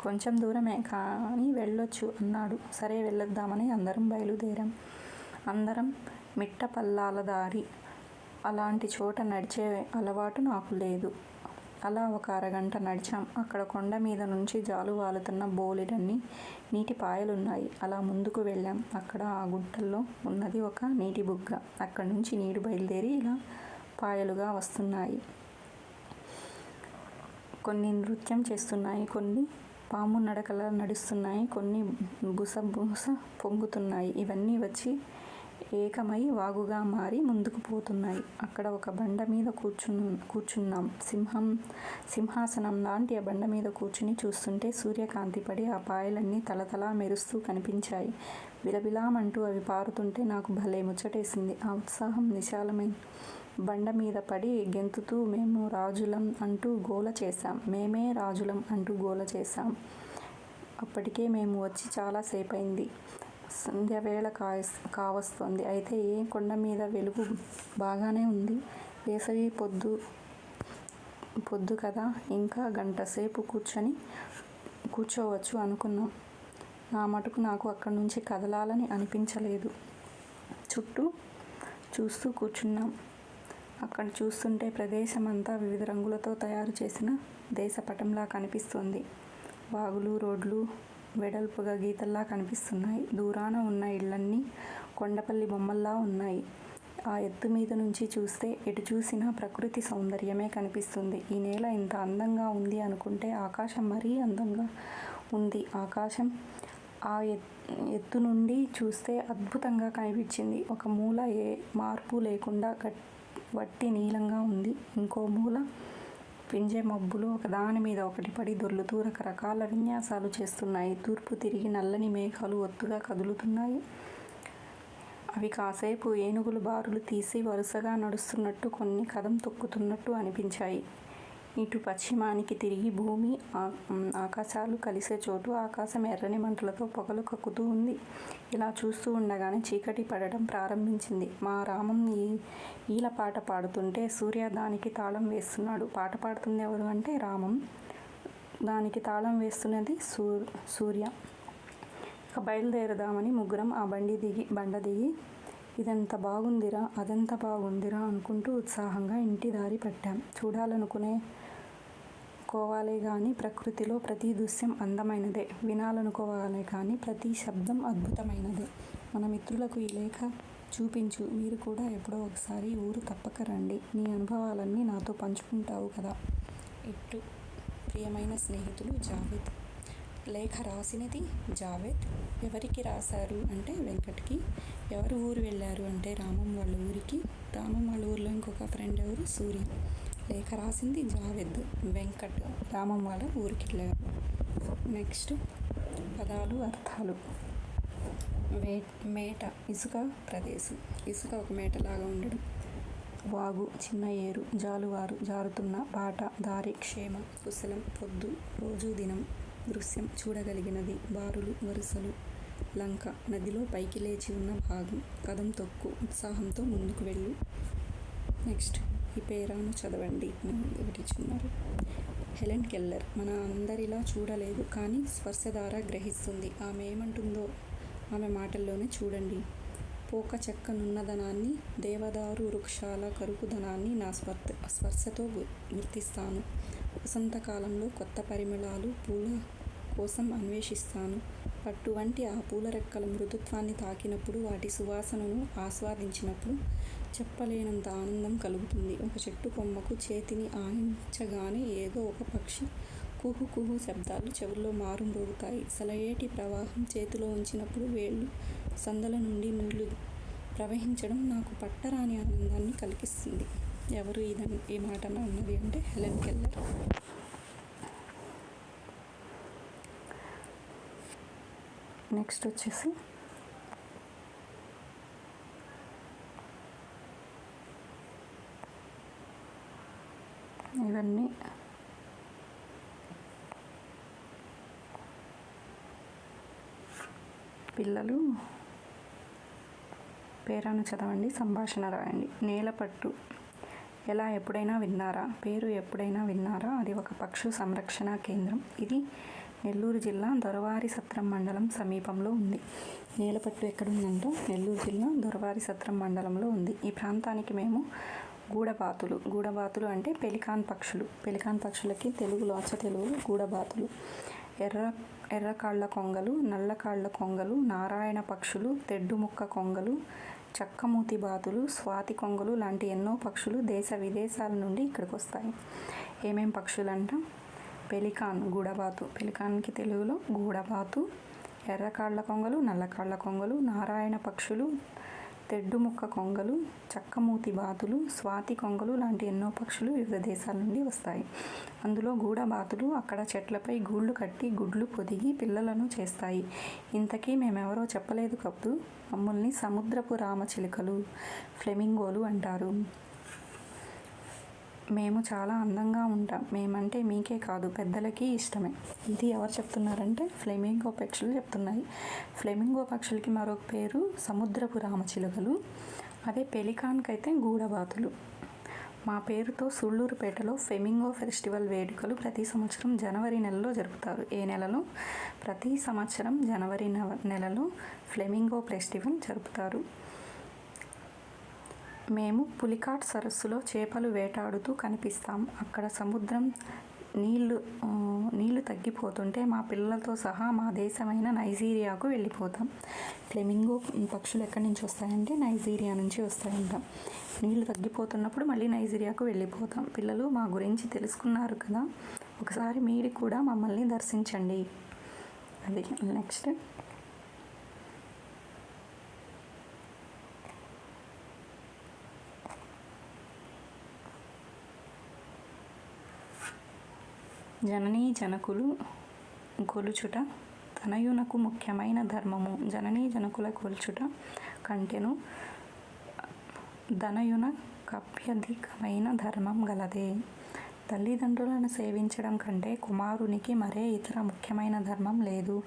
కొంచెం దూరమే కానీ వెళ్ళొచ్చు అన్నాడు. సరే వెళ్ళొద్దామని అందరం బయలుదేరాం. అందరం మిట్ట పల్లాల దారి, అలాంటి చోట నడిచే అలవాటు నాకు లేదు. అలా ఒక అరగంట నడిచాం. అక్కడ కొండ మీద నుంచి జాలువాలుతున్న బోలెడన్ని నీటి పాయలున్నాయి. అలా ముందుకు వెళ్ళాం. అక్కడ ఆ గుట్టల్లో ఉన్నది ఒక నీటి బుగ్గ. అక్కడి నుంచి నీరు బయలుదేరి ఇలా పాయలుగా వస్తున్నాయి. కొన్ని నృత్యం చేస్తున్నాయి, కొన్ని పాము నడకలా నడుస్తున్నాయి, కొన్ని బుసబుస పొంగుతున్నాయి. ఇవన్నీ వచ్చి ఏకమై వాగుగా మారి ముందుకు పోతున్నాయి. అక్కడ ఒక బండ మీద కూర్చున్నాం. సింహాసనం లాంటి ఆ బండ మీద కూర్చుని చూస్తుంటే సూర్యకాంతి పడి ఆ పాయలన్నీ తలతలా మెరుస్తూ కనిపించాయి. బిలబిలామంటూ అవి పారుతుంటే నాకు భలే ముచ్చటేసింది. ఆ ఉత్సాహం నిశాలమైన బండ మీద పడి గెంతుతూ మేము రాజులం అంటూ గోల చేశాం. మేమే రాజులం అంటూ గోల చేశాం. అప్పటికే మేము వచ్చి చాలా సేపయింది. సంధ్యవేళ కావస్తోంది. అయితే కొండ మీద వెలుగు బాగానే ఉంది. వేసవి పొద్దు కదా, ఇంకా గంటసేపు కూర్చోవచ్చు అనుకున్నాం. నా మటుకు నాకు అక్కడి నుంచి కదలాలని అనిపించలేదు. చుట్టూ చూస్తూ కూర్చున్నాం. అక్కడ చూస్తుంటే ప్రదేశమంతా వివిధ రంగులతో తయారు చేసిన దేశపటంలా కనిపిస్తోంది. వాగులు, రోడ్లు వెడల్పుగా గీతల్లా కనిపిస్తున్నాయి. దూరాన ఉన్న ఇళ్ళన్నీ కొండపల్లి బొమ్మల్లా ఉన్నాయి. ఆ ఎత్తు మీద నుంచి చూస్తే ఎటు చూసినా ప్రకృతి సౌందర్యమే కనిపిస్తుంది. ఈ నేల ఇంత అందంగా ఉంది అనుకుంటే ఆకాశం మరీ అందంగా ఉంది. ఆకాశం ఆ ఎత్తు నుండి చూస్తే అద్భుతంగా కనిపించింది. ఒక మూల ఏ మార్పు లేకుండా వట్టి నీలంగా ఉంది. ఇంకో మూల పింజె మబ్బులు ఒకదాని మీద ఒకటి పడి దొర్లుతూ రకరకాల విన్యాసాలు చేస్తున్నాయి. తూర్పు తిరిగి నల్లని మేఘాలు ఒత్తుగా కదులుతున్నాయి. అవి కాసేపు ఏనుగులు బారులు తీసి వరుసగా నడుస్తున్నట్టు, కొన్ని కదం తొక్కుతున్నట్టు అనిపించాయి. ఇటు పశ్చిమానికి తిరిగి భూమి, ఆకాశాలు కలిసే చోటు ఆకాశం ఎర్రని మంటలతో పొగలు కక్కుతూ ఉంది. ఇలా చూస్తూ ఉండగానే చీకటి పడడం ప్రారంభించింది. మా రామం ఈలపాట పాడుతుంటే సూర్య దానికి తాళం వేస్తున్నాడు. పాట పాడుతుంది ఎవరు అంటే రామం, దానికి తాళం వేస్తున్నది సూర్య. ఇక బయలుదేరదామని ముగ్గురం ఆ బండ దిగి ఇదెంత బాగుందిరా, అదెంత బాగుందిరా అనుకుంటూ ఉత్సాహంగా ఇంటి దారి పట్టాం. కోవాలే గాని ప్రకృతిలో ప్రతి దృశ్యం అందమైనదే. వినాలనుకోవాలే కానీ ప్రతి శబ్దం అద్భుతమైనదే. మన మిత్రులకు ఈ లేఖ చూపించు. మీరు కూడా ఎప్పుడో ఒకసారి ఊరు తప్పక రండి. నీ అనుభవాలన్నీ నాతో పంచుకుంటావు కదా. ఇట్టు ప్రియమైన స్నేహితులు జావేద్. లేఖ రాసినది జావేద్. ఎవరికి రాశారు అంటే వెంకట్కి. ఎవరు ఊరు వెళ్ళారు అంటే రామం వాళ్ళ ఊరికి. రామం వాళ్ళ ఊరిలో ఇంకొక ఫ్రెండ్ ఎవరు, సూర్య. లేఖ రాసింది జావేద్. వెంకట్ రామం వాళ్ళ ఊరికి వెళ్ళారు. నెక్స్ట్ పదాలు, అర్థాలు. మేట, ఇసుక ప్రదేశం. ఇసుక ఒక మేటలాగా ఉండడం. వాగు, చిన్న ఏరు. జారుతున్న బాట, దారి, క్షేమం, కుశలం, పొద్దు, రోజు, దినం. దృశ్యం, చూడగలిగినది. బారులు, వరుసలు. లంక, నదిలో పైకి లేచి ఉన్న భాగం. కదం తొక్కు, ఉత్సాహంతో ముందుకు వెళ్ళు. నెక్స్ట్ ఈ పేరాను చదవండి ఒకటి ఇచ్చున్నారు. Helen Keller. మన అందరిలా చూడలేదు, కానీ స్పర్శ ద్వారా గ్రహిస్తుంది. ఆమె ఏమంటుందో ఆమె మాటల్లోనే చూడండి. పోక చెక్క నున్నదనాన్ని, దేవదారు వృక్షాల కరుకుదనాన్ని నా స్పర్శతో గుర్తిస్తాను. వసంతకాలంలో కొత్త పరిమళాలు పూల కోసం అన్వేషిస్తాను. పట్టు వంటి ఆ పూల రెక్కల మృదుత్వాన్ని తాకినప్పుడు, వాటి సువాసనను ఆస్వాదించినప్పుడు చెప్పలేనంత ఆనందం కలుగుతుంది. ఒక చెట్టు కొమ్మకు చేతిని ఆనించగానే ఏదో ఒక పక్షి కుహు కుహు శబ్దాలు చెవుల్లో మారుమ్రోగుతాయి. సెలయేటి ప్రవాహం చేతిలో ఉంచినప్పుడు వేళ్ళు సందల నుండి నీళ్లు ప్రవహించడం నాకు పట్టరాని ఆనందాన్ని కలిగిస్తుంది. ఎవరు ఈ మాట అన్నది అంటే హెలెన్ కెల్లర్. నెక్స్ట్ వచ్చేసి ఇవన్నీ పిల్లలు పేరాను చదవండి, సంభాషణ రాయండి. నేలపట్టు ఎలా ఎప్పుడైనా విన్నారా? పేరు ఎప్పుడైనా విన్నారా? అది ఒక పక్షు సంరక్షణ కేంద్రం. ఇది నెల్లూరు జిల్లా దొరవారి సత్రం మండలం సమీపంలో ఉంది. నేలపట్టు ఎక్కడుందంటే నెల్లూరు జిల్లా దొరవారి సత్రం మండలంలో ఉంది. ఈ ప్రాంతానికి మేము గూడబాతులు అంటే పెలికాన్ పక్షులు. పెలికాన్ పక్షులకి తెలుగులో అచ్చ తెలుగులో గూడబాతులు. ఎర్రకాళ్ళ కొంగలు, నల్లకాళ్ళ కొంగలు, నారాయణ పక్షులు, తెడ్డుముక్క కొంగలు, చక్కమూతి బాతులు, స్వాతి కొంగలు లాంటి ఎన్నో పక్షులు దేశ విదేశాల నుండి ఇక్కడికి వస్తాయి. ఏమేం పక్షులంట? పెలికాన్ గూడబాతు, పెలికాన్కి తెలుగులో గూడబాతు, ఎర్రకాళ్ళ కొంగలు, నల్లకాళ్ళ కొంగలు, నారాయణ పక్షులు, తెడ్డుముక్క కొంగలు, చక్కమూతి బాతులు, స్వాతి కొంగలు లాంటి ఎన్నో పక్షులు వివిధ దేశాల నుండి వస్తాయి. అందులో గూడబాతులు అక్కడ చెట్లపై గూళ్ళు కట్టి గుడ్లు పొదిగి పిల్లలను చేస్తాయి. ఇంతకీ మేమెవరో చెప్పలేదు కదూ, మమ్మల్ని సముద్రపు రామచిలుకలు, ఫ్లెమింగోలు అంటారు. మేము చాలా అందంగా ఉంటాం. మేమంటే మీకే కాదు పెద్దలకి ఇష్టమే. ఇది ఎవరు చెప్తున్నారంటే ఫ్లెమింగో పక్షులు చెప్తున్నాయి. ఫ్లెమింగో పక్షులకి మరొక పేరు సముద్రపు రామచిలుకలు. అదే పెలికాన్కి అయితే గూడబాతులు. మా పేరుతో సుళ్ళూరుపేటలో ఫ్లెమింగో ఫెస్టివల్ వేడుకలు ప్రతి సంవత్సరం జనవరి నెలలో జరుపుతారు. ఏ నెలలో? ప్రతి సంవత్సరం జనవరి నెలలో ఫ్లెమింగో ఫెస్టివల్ జరుపుతారు. మేము పులికాట్ సరస్సులో చేపలు వేటాడుతూ కనిపిస్తాం. అక్కడ సముద్రం నీళ్లు తగ్గిపోతుంటే మా పిల్లలతో సహా మా దేశమైన నైజీరియాకు వెళ్ళిపోతాం. ఫ్లెమింగో పక్షులు ఎక్కడి నుంచి వస్తాయంటే నైజీరియా నుంచి వస్తాయంట. నీళ్లు తగ్గిపోతున్నప్పుడు మళ్ళీ నైజీరియాకు వెళ్ళిపోతాం. పిల్లలు మా గురించి తెలుసుకున్నారు కదా, ఒకసారి మీరు కూడా మమ్మల్ని దర్శించండి. అది నెక్స్ట్ జననీ జనకులు కొలుచుట తనయునకు ముఖ్యమైన ధర్మము. జననీ జనకుల కొలుచుట కంటెను ధనయున కప్యధికమైన ధర్మం గలదే. తల్లిదండ్రులను సేవించడం కంటే కుమారునికి మరే ఇతర ముఖ్యమైన ధర్మం లేదు.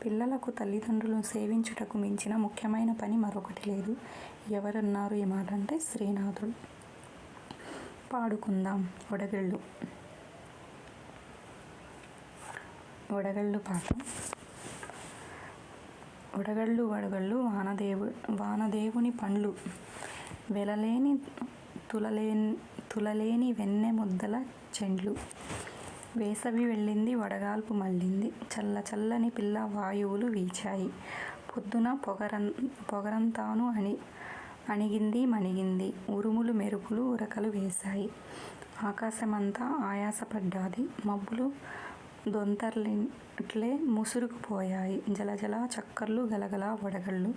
పిల్లలకు తల్లిదండ్రులను సేవించుటకు మించిన ముఖ్యమైన పని మరొకటి లేదు. ఎవరన్నారు ఈ మాట అంటే శ్రీనాథుడు. పాడుకుందాం. వడగళ్ళు పాట. వడగళ్ళు వానదేవుని పండ్లు, వెలలేని తులలేని వెన్నె ముద్దల చెండ్లు. వేసవి వెళ్ళింది, వడగాల్పు మళ్ళింది, చల్లని పిల్ల వాయువులు వీచాయి. పొద్దున పొగరంతాను అణిగింది మణిగింది, ఉరుములు మెరుపులు ఉరకలు వేశాయి. ఆకాశమంతా ఆయాసపడ్డాది, మబ్బులు దొంతర్లిట్లే ముసురుకుపోయాయి. జలజల చక్కర్లు గలగల వడగళ్ళు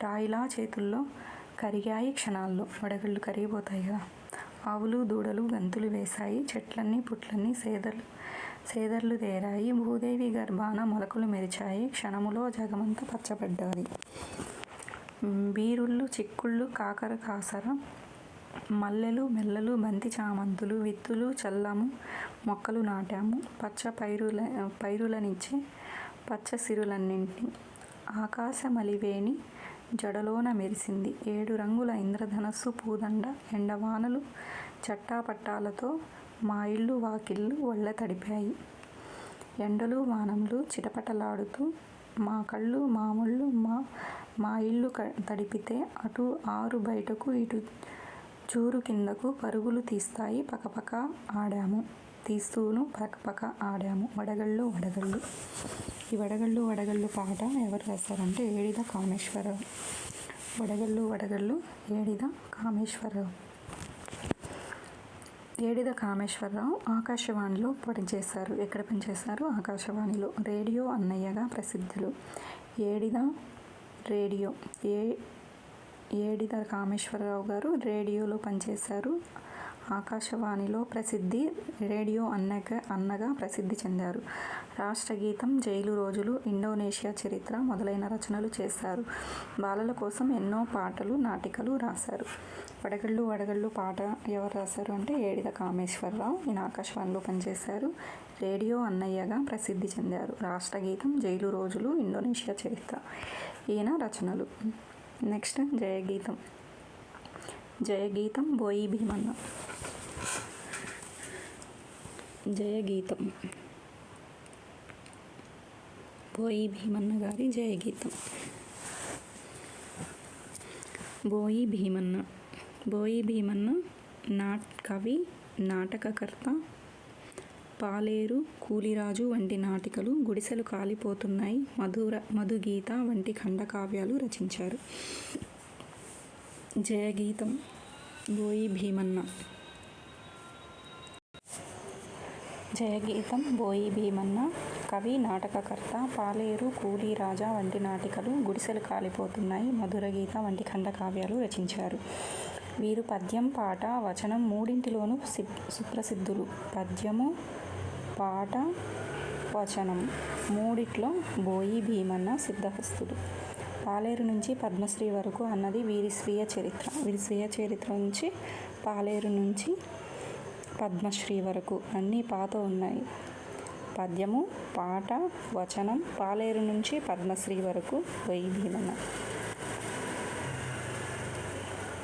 రాయిలా చేతుల్లో కరిగాయి క్షణాల్లో. వడగళ్ళు కరిగిపోతాయి కదా. ఆవులు దూడలు గంతులు వేశాయి, చెట్లన్నీ పుట్లన్నీ సేదర్లు తేరాయి. భూదేవి గర్భాన మొలకలు మెరిచాయి, క్షణములో జగమంతా పచ్చబడ్డాది. బీరుళ్ళు చిక్కుళ్ళు కాకర కాసర, మల్లెలు మెల్లలు బంతి చామంతులు, విత్తులు చల్లము, మొక్కలు నాటాము. పచ్చ పైరులనిచ్చే పచ్చ సిరులన్నింటినీ. ఆకాశమలివేణి జడలోన మెరిసింది, 7 రంగుల ఇంద్రధనస్సు పూదండ. ఎండవానలు చట్టాపట్టాలతో మా ఇళ్ళు వాకిళ్ళు ఒళ్ళ తడిపాయి. ఎండలు వానములు చిటపటలాడుతూ మా కళ్ళు మామూళ్ళు మా ఇళ్ళు తడిపితే అటు ఆరు బయటకు ఇటు చూరు కిందకు పరుగులు తీస్తాయి. పకపక ఆడాము, తీస్తూను పకపక ఆడాము. వడగళ్ళు. ఈ వడగళ్ళు పాట ఎవరు రాశారంటే ఏడిద కామేశ్వరరావు. వడగళ్ళు ఏడిద కామేశ్వరరావు. ఏడిద కామేశ్వరరావు ఆకాశవాణిలో పనిచేశారు. ఎక్కడ పనిచేశారు? ఆకాశవాణిలో. రేడియో అన్నయ్యగా ప్రసిద్ధులు. ఏడిద కామేశ్వరరావు గారు రేడియోలో పనిచేశారు. ఆకాశవాణిలో ప్రసిద్ధి, రేడియో అన్నగా ప్రసిద్ధి చెందారు. రాష్ట్రగీతం, జైలు రోజులు, ఇండోనేషియా చరిత్ర మొదలైన రచనలు చేశారు. బాలల కోసం ఎన్నో పాటలు, నాటికలు రాశారు. వడగళ్ళు పాట ఎవరు రాశారు అంటే ఏడిద కామేశ్వరరావు. ఈయన ఆకాశవాణిలో పనిచేశారు. రేడియో అన్నయ్యగా ప్రసిద్ధి చెందారు. రాష్ట్రగీతం, జైలు రోజులు, ఇండోనేషియా చరిత్ర ఈయన రచనలు. నెక్స్ట్ జయగీతం బోయి భీమన్న. బోయి భీమన్న గారి జయగీతం. బోయి భీమన్న కవి, నాటకకర్త. పాలేరు, కూలిరాజు వంటి నాటికలు, గుడిసెలు కాలిపోతున్నాయి, మధుగీత వంటి ఖండకావ్యాలు రచించారు. జయగీతం బోయి భీమన్న. కవి, నాటకకర్త. పాలేరు, కూలిరాజా వంటి నాటికలు, గుడిసెలు కాలిపోతున్నాయి, మధురగీత వంటి ఖండకావ్యాలు రచించారు. వీరు పద్యం, పాట, వచనం మూడింటిలోనూ సుప్రసిద్ధులు. పద్యము, పాట, వచనం మూడిట్లో బోయి భీమన్న సిద్ధహస్తుడు. పాలేరు నుంచి పద్మశ్రీ వరకు అన్నది వీరి స్వీయ చరిత్ర నుంచి పాలేరు నుంచి పద్మశ్రీ వరకు అన్నీ పాత ఉన్నాయి. పద్యము, పాట, వచనం, పాలేరు నుంచి పద్మశ్రీ వరకు బోయి భీమన్న.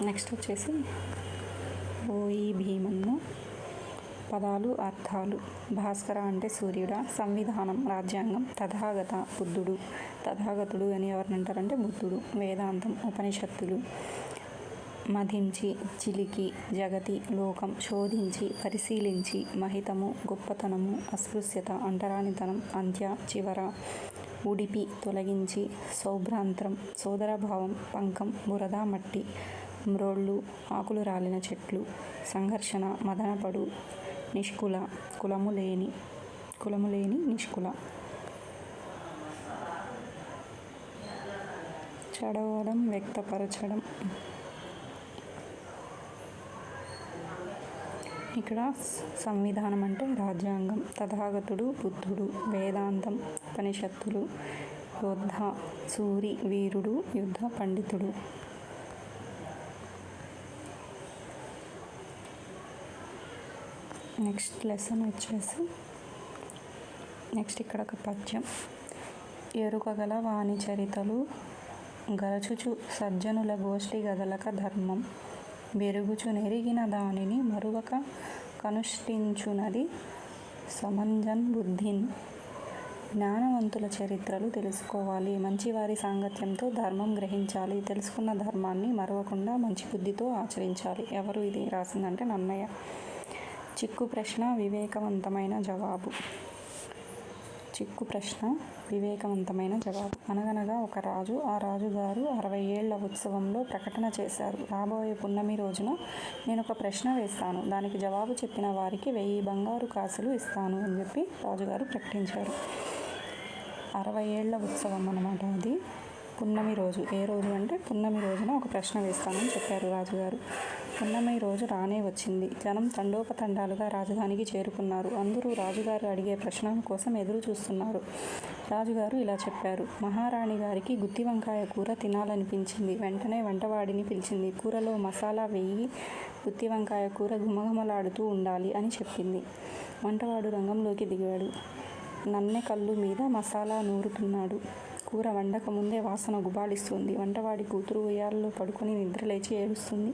నెక్స్ట్ వచ్చేసి బోయి భీమన్న పదాలు, అర్థాలు. భాస్కర అంటే సూర్యుడా. సంవిధానం, రాజ్యాంగం. తథాగత, బుద్ధుడు. తథాగతుడు అని ఎవరిని అంటారంటే బుద్ధుడు. వేదాంతం, ఉపనిషత్తులు. మధించి, చిలికి, జగతి, లోకం. శోధించి, పరిశీలించి. మహితము, గొప్పతనము. అస్పృశ్యత, అంటరానితనం. అంత్య, చివర. ఉడిపి, తొలగించి. సౌభ్రాంతరం, సోదరభావం. పంకం, బురద, మట్టి. మ్రోళ్ళు, ఆకులు రాలిన చెట్లు. సంఘర్షణ, మదనపడు. నిష్కుల, కులము లేని నిష్కుల. చదవడం, వ్యక్తపరచడం. ఇక్కడ సంవిధానం అంటే రాజ్యాంగం. తథాగతుడు బుద్ధుడు. వేదాంతం, ఉపనిషత్తులు. యోద్ధ, సూరి, వీరుడు. యుద్ధ, పండితుడు. నెక్స్ట్ లెసన్ వచ్చేసి ఇక్కడ ఒక పద్యం. ఎరుకగల వాని చరితలు గరచుచు సజ్జనుల గోష్ఠి గదలక ధర్మం బెరుగుచు నెరిగిన దానిని మరువక కనుష్ఠించునది సమంజన్ బుద్ధిన్. జ్ఞానవంతుల చరిత్రలు తెలుసుకోవాలి. మంచివారి సాంగత్యంతో ధర్మం గ్రహించాలి. తెలుసుకున్న ధర్మాన్ని మరవకుండా మంచి బుద్ధితో ఆచరించాలి. ఎవరు ఇది రాసిందంటే నన్నయ్య. చిక్కు ప్రశ్న, వివేకవంతమైన జవాబు. అనగనగా ఒక రాజు. ఆ రాజుగారు 60 ఏళ్ల ఉత్సవంలో ప్రకటన చేశారు. రాబోయే పున్నమి రోజున నేనొక ప్రశ్న వేస్తాను. దానికి జవాబు చెప్పిన వారికి 1000 బంగారు కాసులు ఇస్తాను అని చెప్పి రాజుగారు ప్రకటించారు. 60 ఏళ్ల ఉత్సవం అన్నమాట అది. పున్నమి రోజు. ఏ రోజు అంటే పున్నమి రోజున ఒక ప్రశ్న వేస్తానని చెప్పారు రాజుగారు. పున్నమి రోజు రానే వచ్చింది. జనం తండోపతండాలుగా రాజధానికి చేరుకున్నారు. అందరూ రాజుగారు అడిగే ప్రశ్నల కోసం ఎదురు చూస్తున్నారు. రాజుగారు ఇలా చెప్పారు. మహారాణి గారికి గుత్తి వంకాయ కూర తినాలనిపించింది. వెంటనే వంటవాడిని పిలిచింది. కూరలో మసాలా వెయ్యి, గుత్తి వంకాయ కూర గుమగుమలాడుతూ ఉండాలి అని చెప్పింది. వంటవాడు రంగంలోకి దిగాడు. నన్నె కళ్ళు మీద మసాలా నూరుతున్నాడు. కూర వండక ముందే వాసన గుబాళిస్తుంది. వంటవాడి కూతురు ఉయ్యాలలో పడుకొని నిద్రలేచి ఏడుస్తుంది.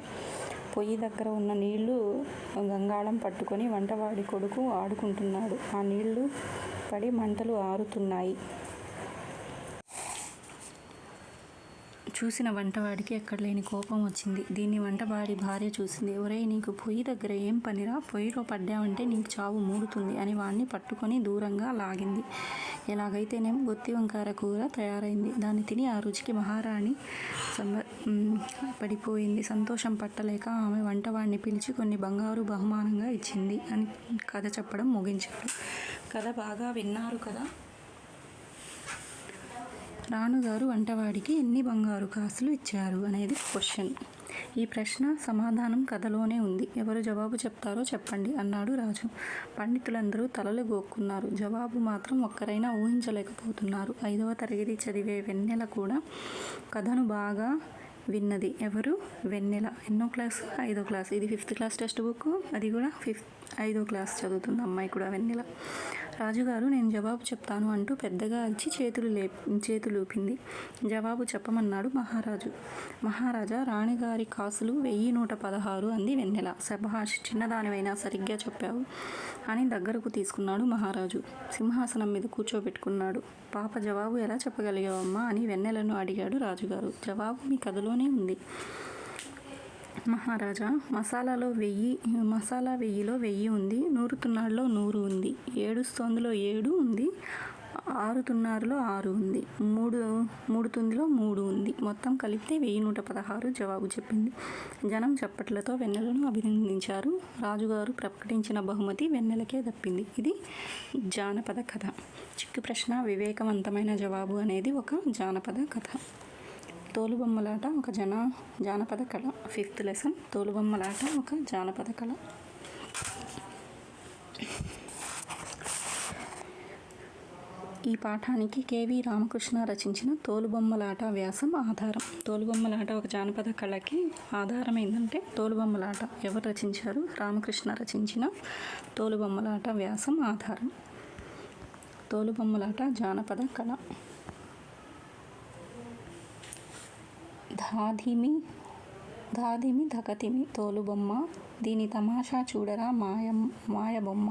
పొయ్యి దగ్గర ఉన్న నీళ్లు గంగాళం పట్టుకొని వంటవాడి కొడుకు ఆడుకుంటున్నాడు. ఆ నీళ్లు పడి మంటలు ఆరుతున్నాయి. చూసిన వంటవాడికి ఎక్కడలేని కోపం వచ్చింది. దీన్ని వంటవాడి భార్య చూసింది. ఒరేయ్, నీకు పొయ్యి దగ్గర ఏం పనిరా? పొయ్యిలో పడ్డావంటే నీకు చావు మూడుతుంది అని వాణ్ణి పట్టుకొని దూరంగా లాగింది. ఎలాగైతేనేమో గుత్తి వంకాయ కూర తయారైంది. దాన్ని తిని ఆ రుచికి మహారాణి పడిపోయింది. సంతోషం పట్టలేక ఆమె వంటవాడిని పిలిచి కొన్ని బంగారు బహుమానంగా ఇచ్చింది అని కథ చెప్పడం ముగించాడు. కథ బాగా విన్నారు కదా. రాణుగారు వంటవాడికి ఎన్ని బంగారు కాసులు ఇచ్చారు అనేది క్వశ్చన్. ఈ ప్రశ్న సమాధానం కథలోనే ఉంది. ఎవరు జవాబు చెప్తారో చెప్పండి అన్నాడు రాజు. పండితులందరూ తలలు గోక్కున్నారు. జవాబు మాత్రం ఒక్కరైనా ఊహించలేకపోతున్నారు. 5వ తరగతి చదివే వెన్నెల కూడా కథను బాగా విన్నది. ఎవరు? వెన్నెల. ఎన్నో క్లాస్? 5వ క్లాస్. ఇది 5th క్లాస్ టెక్స్ట్ బుక్. అది కూడా 5వ క్లాస్ చదువుతుంది అమ్మాయి కూడా, వెన్నెల. రాజుగారు, నేను జవాబు చెప్తాను అంటూ పెద్దగా ఇచ్చి చేతులూపింది. జవాబు చెప్పమన్నాడు మహారాజు. మహారాజా, రాణిగారి కాసులు 1116 అంది వెన్నెల. శభాష్, చిన్నదానివైనా సరిగ్గా చెప్పావు అని దగ్గరకు తీసుకున్నాడు మహారాజు. సింహాసనం మీద కూర్చోబెట్టుకున్నాడు. పాప, జవాబు ఎలా చెప్పగలిగావమ్మా అని వెన్నెలను అడిగాడు రాజుగారు. జవాబు మీ కథలోనే ఉంది మహారాజా. మసాలా 1000లో ఉంది. నూరుతున్నాడులో 100 ఉంది. ఏడుస్తోందిలో 7 ఉంది. ఆరుతున్నారులో 6 ఉంది. మూడుతుందిలో 3 ఉంది. మొత్తం కలిపితే 1116 జవాబు చెప్పింది. జనం చప్పట్లతో వెన్నెలను అభినందించారు. రాజుగారు ప్రకటించిన బహుమతి వెన్నెలకే దక్కింది. ఇది జానపద కథ. చిక్కు ప్రశ్న, వివేకవంతమైన జవాబు అనేది ఒక జానపద కథ. తోలుబొమ్మలాట ఒక జానపద కళ. 5th లెసన్, తోలుబొమ్మలాట ఒక జానపద కళ. ఈ పాఠానికి కెవి రామకృష్ణ రచించిన తోలుబొమ్మలాట వ్యాసం ఆధారం. తోలుబొమ్మలాట ఒక జానపద కళకి ఆధారం ఏంటంటే తోలుబొమ్మలాట. ఎవరు రచించారు? రామకృష్ణ రచించిన తోలుబొమ్మలాట వ్యాసం ఆధారం. తోలుబొమ్మలాట జానపద కళ. ధాదిమి ధకతిమి తోలుబొమ్మ, దీని తమాషా చూడరా మాయబొమ్మ.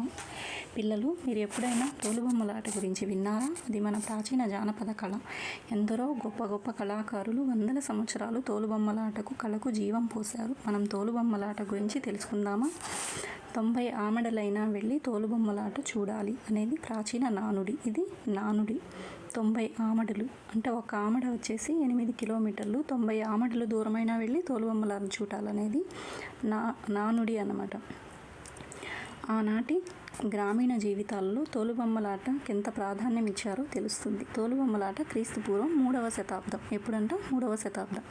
పిల్లలు, మీరు ఎప్పుడైనా తోలుబొమ్మలాట గురించి విన్నారా? అది మన ప్రాచీన జానపద కళ. ఎందరో గొప్ప గొప్ప కళాకారులు వందల సంవత్సరాలు తోలుబొమ్మలాటకు కళకు జీవం పోశారు. మనం తోలుబొమ్మలాట గురించి తెలుసుకుందామా? 90 ఆమడలైనా వెళ్ళి తోలుబొమ్మలాట చూడాలి అనేది ప్రాచీన నానుడి. ఇది నానుడి. 90 ఆమడలు అంటే ఒక ఆమడ వచ్చేసి 8 కిలోమీటర్లు. 90 ఆమడలు దూరమైనా వెళ్ళి తోలుబొమ్మలాట చూడాలనేది నానుడి అన్నమాట. ఆనాటి గ్రామీణ జీవితాల్లో తోలుబొమ్మలాటకి ఎంత ప్రాధాన్యం ఇచ్చారో తెలుస్తుంది. తోలుబొమ్మలాట క్రీస్తుపూర్వం 3వ శతాబ్దం. ఎప్పుడంట? 3వ శతాబ్దం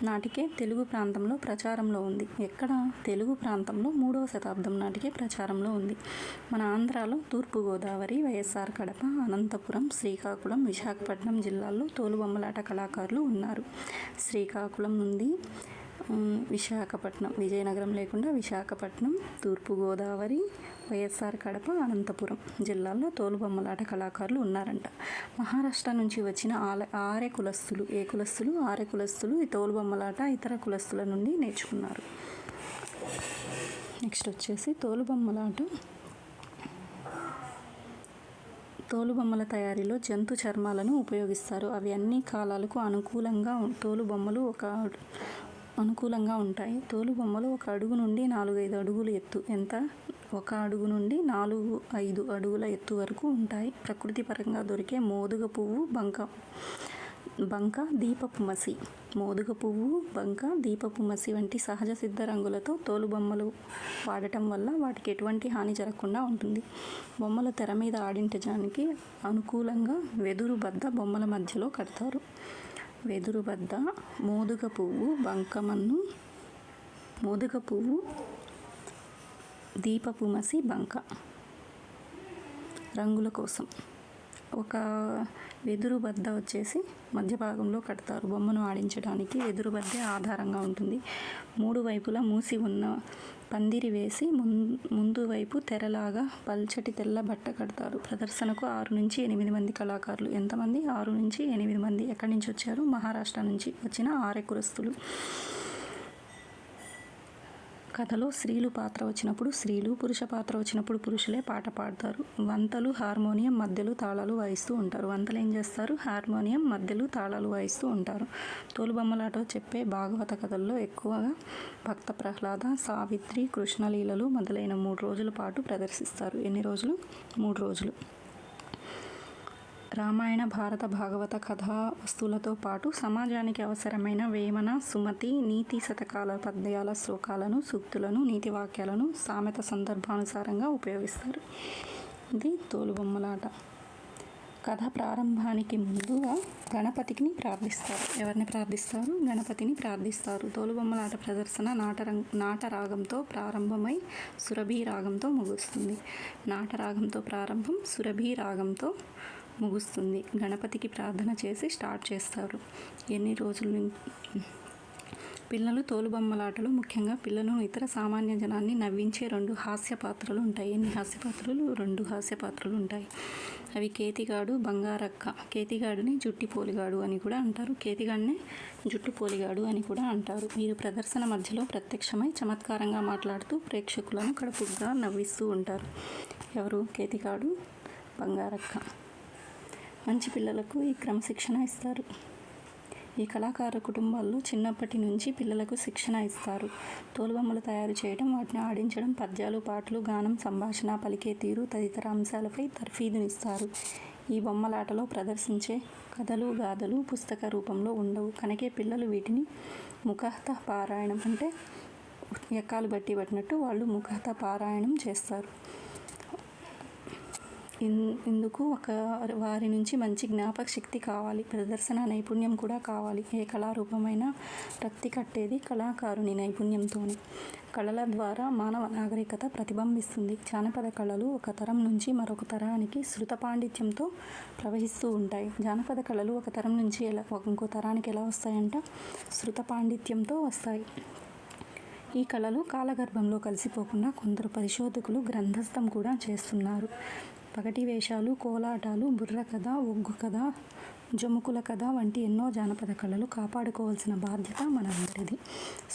నాటికే తెలుగు ప్రాంతంలో ప్రచారంలో ఉంది. ఎక్కడ? తెలుగు ప్రాంతంలో 3వ శతాబ్దం నాటికే ప్రచారంలో ఉంది. మన ఆంధ్రాలో తూర్పుగోదావరి, వైఎస్ఆర్ కడప, అనంతపురం, శ్రీకాకుళం, విశాఖపట్నం జిల్లాల్లో తోలుబొమ్మలాట కళాకారులు ఉన్నారు. శ్రీకాకుళం నుండి విశాఖపట్నం, విజయనగరం లేకుండా విశాఖపట్నం, తూర్పుగోదావరి, వైఎస్ఆర్ కడప, అనంతపురం జిల్లాల్లో తోలుబొమ్మలాట కళాకారులు ఉన్నారంట. మహారాష్ట్ర నుంచి వచ్చిన ఆర్య కులస్తులు, ఏ కులస్తులు? ఆర్య కులస్తులు ఈ తోలుబొమ్మలాట ఇతర కులస్తుల నుండి నేర్చుకున్నారు. నెక్స్ట్ వచ్చేసి తోలుబొమ్మల తయారీలో జంతు చర్మాలను ఉపయోగిస్తారు. అవి అన్ని కాలాలకు అనుకూలంగా ఉంటాయి. తోలుబొమ్మలు 1 అడుగు నుండి 4-5 అడుగుల ఎత్తు. ఎంత? 1 అడుగు నుండి 4-5 అడుగుల ఎత్తు వరకు ఉంటాయి. ప్రకృతి పరంగా దొరికే మోదుగ పువ్వు, బంక, దీపపు మసి. మోదుగ పువ్వు, బంక, దీపపు మసి వంటి సహజ సిద్ధ రంగులతో తోలుబొమ్మలు వాడటం వల్ల వాటికి ఎటువంటి హాని జరగకుండా ఉంటుంది. బొమ్మలు తెర మీద ఆడించడానికి అనుకూలంగా వెదురు బద్ద బొమ్మల మధ్యలో కడతారు. వెదురు బద్ద, మోదుగ పువ్వు, బంకమన్ను, మోదుగ పువ్వు, దీపపు మసి, బంక. రంగుల కోసం ఒక వెదురు బద్ద వచ్చేసి మధ్య భాగంలో కడతారు. బొమ్మను ఆడించడానికి వెదురు బద్దే ఆధారంగా ఉంటుంది. 3 వైపులా మూసి ఉన్న పందిరి వేసి ముందు వైపు తెరలాగా పల్చటి తెల్ల బట్ట కడతారు. ప్రదర్శనకు 6 నుంచి 8 మంది కళాకారులు. ఎంతమంది? 6 నుంచి 8 మంది. ఎక్కడి నుంచి వచ్చారు? మహారాష్ట్ర నుంచి వచ్చిన ఆర్య కులస్తులు. కథలో స్త్రీలు పాత్ర వచ్చినప్పుడు స్త్రీలు, పురుష పాత్ర వచ్చినప్పుడు పురుషులే పాట పాడతారు. వంతలు హార్మోనియం, మధ్యలు తాళాలు వాయిస్తూ ఉంటారు. వంతలు ఏం చేస్తారు? హార్మోనియం, మధ్యలు తాళాలు వాయిస్తూ ఉంటారు. తోలుబొమ్మలాట చెప్పే భాగవత కథల్లో ఎక్కువగా భక్త ప్రహ్లాద, సావిత్రి, కృష్ణలీలలు మొదలైన 3 రోజుల పాటు ప్రదర్శిస్తారు. ఎన్ని రోజులు? 3 రోజులు. రామాయణ, భారత, భాగవత కథా వస్తువులతో పాటు సమాజానికి అవసరమైన వేమన, సుమతి, నీతి శతకాల పద్యాల శ్లోకాలను, సూక్తులను, నీతి వాక్యాలను సామెత సందర్భానుసారంగా ఉపయోగిస్తారు. ఇది తోలుబొమ్మలాట. కథ ప్రారంభానికి ముందుగా గణపతిని ప్రార్థిస్తారు. ఎవరిని ప్రార్థిస్తారు? గణపతిని ప్రార్థిస్తారు. తోలుబొమ్మలాట ప్రదర్శన నాటరాగంతో ప్రారంభమై సురభి రాగంతో ముగుస్తుంది. నాటరాగంతో ప్రారంభం, సురభి రాగంతో ముగుస్తుంది. గణపతికి ప్రార్థన చేసి స్టార్ట్ చేస్తారు. ఎన్ని రోజుల పిల్లలు తోలుబొమ్మలాటలో ముఖ్యంగా పిల్లలను ఇతర సామాన్య జనాన్ని నవ్వించే 2 హాస్య పాత్రలు ఉంటాయి. ఎన్ని హాస్య పాత్రలు? 2 హాస్య పాత్రలు ఉంటాయి. అవి కేతిగాడు, బంగారక్క. కేతిగాడిని జుట్టిపోలిగాడు అని కూడా అంటారు. కేతిగాడిని జుట్టుపోలిగాడు అని కూడా అంటారు. వీరు ప్రదర్శన మధ్యలో ప్రత్యక్షమై చమత్కారంగా మాట్లాడుతూ ప్రేక్షకులను కడుపుగా నవ్విస్తూ ఉంటారు. ఎవరు? కేతిగాడు, బంగారక్క. మంచి పిల్లలకు ఈ క్రమశిక్షణ ఇస్తారు. ఈ కళాకార కుటుంబాల్లో చిన్నప్పటి నుంచి పిల్లలకు శిక్షణ ఇస్తారు. తోలుబొమ్మలు తయారు చేయడం, వాటిని ఆడించడం, పద్యాలు, పాటలు, గానం, సంభాషణ, పలికే తీరు తదితర అంశాలపై తర్ఫీదునిస్తారు. ఈ బొమ్మలాటలో ప్రదర్శించే కథలు, గాథలు పుస్తక రూపంలో ఉండవు. కనుకే పిల్లలు వీటిని ముఖత పారాయణం అంటే ఎక్కాలు బట్టి పట్టినట్టు వాళ్ళు ముఖత పారాయణం చేస్తారు. ఇందుకు వారి నుంచి మంచి జ్ఞాపక శక్తి కావాలి. ప్రదర్శన నైపుణ్యం కూడా కావాలి. ఏ కళారూపమైనా రక్తి కట్టేది కళాకారుని నైపుణ్యంతోనే. కళల ద్వారా మానవ నాగరికత ప్రతిబింబిస్తుంది. జానపద కళలు ఒక తరం నుంచి మరొక తరానికి శృత పాండిత్యంతో ప్రవహిస్తూ ఉంటాయి. జానపద కళలు ఒక తరం నుంచి ఇంకో తరానికి ఎలా వస్తాయంట? శృత పాండిత్యంతో వస్తాయి. ఈ కళలు కాలగర్భంలో కలిసిపోకుండా కొందరు పరిశోధకులు గ్రంథస్థం కూడా చేస్తున్నారు. పగటి వేషాలు, కోలాటాలు, బుర్ర కథ, ఒగ్గు కథ, జముకుల కథ వంటి ఎన్నో జానపద కళలు కాపాడుకోవాల్సిన బాధ్యత మనందరిది.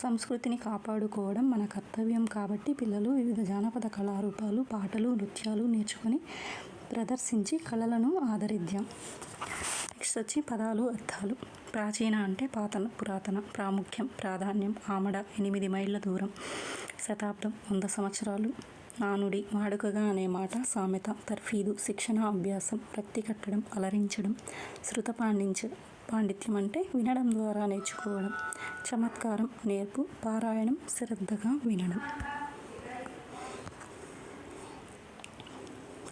సంస్కృతిని కాపాడుకోవడం మన కర్తవ్యం. కాబట్టి పిల్లలు వివిధ జానపద కళారూపాలు, పాటలు, నృత్యాలు నేర్చుకొని ప్రదర్శించి కళలను ఆదరిద్దాం. నెక్స్ట్ వచ్చి పదాలు, అర్థాలు. ప్రాచీన అంటే పాత, పురాతన. ప్రాముఖ్యం, ప్రాధాన్యం. ఆమడ 8 మైళ్ళ దూరం. శతాబ్దం 100 సంవత్సరాలు. నానుడి, వాడుకగా అనే మాట, సామెత. తర్ఫీదు, శిక్షణ, అభ్యాసం. రక్తి కట్టడం, అలరించడం. శృత పాండిత్యం అంటే వినడం ద్వారా నేర్చుకోవడం. చమత్కారం, నేర్పు. పారాయణం, శ్రద్ధగా వినడం.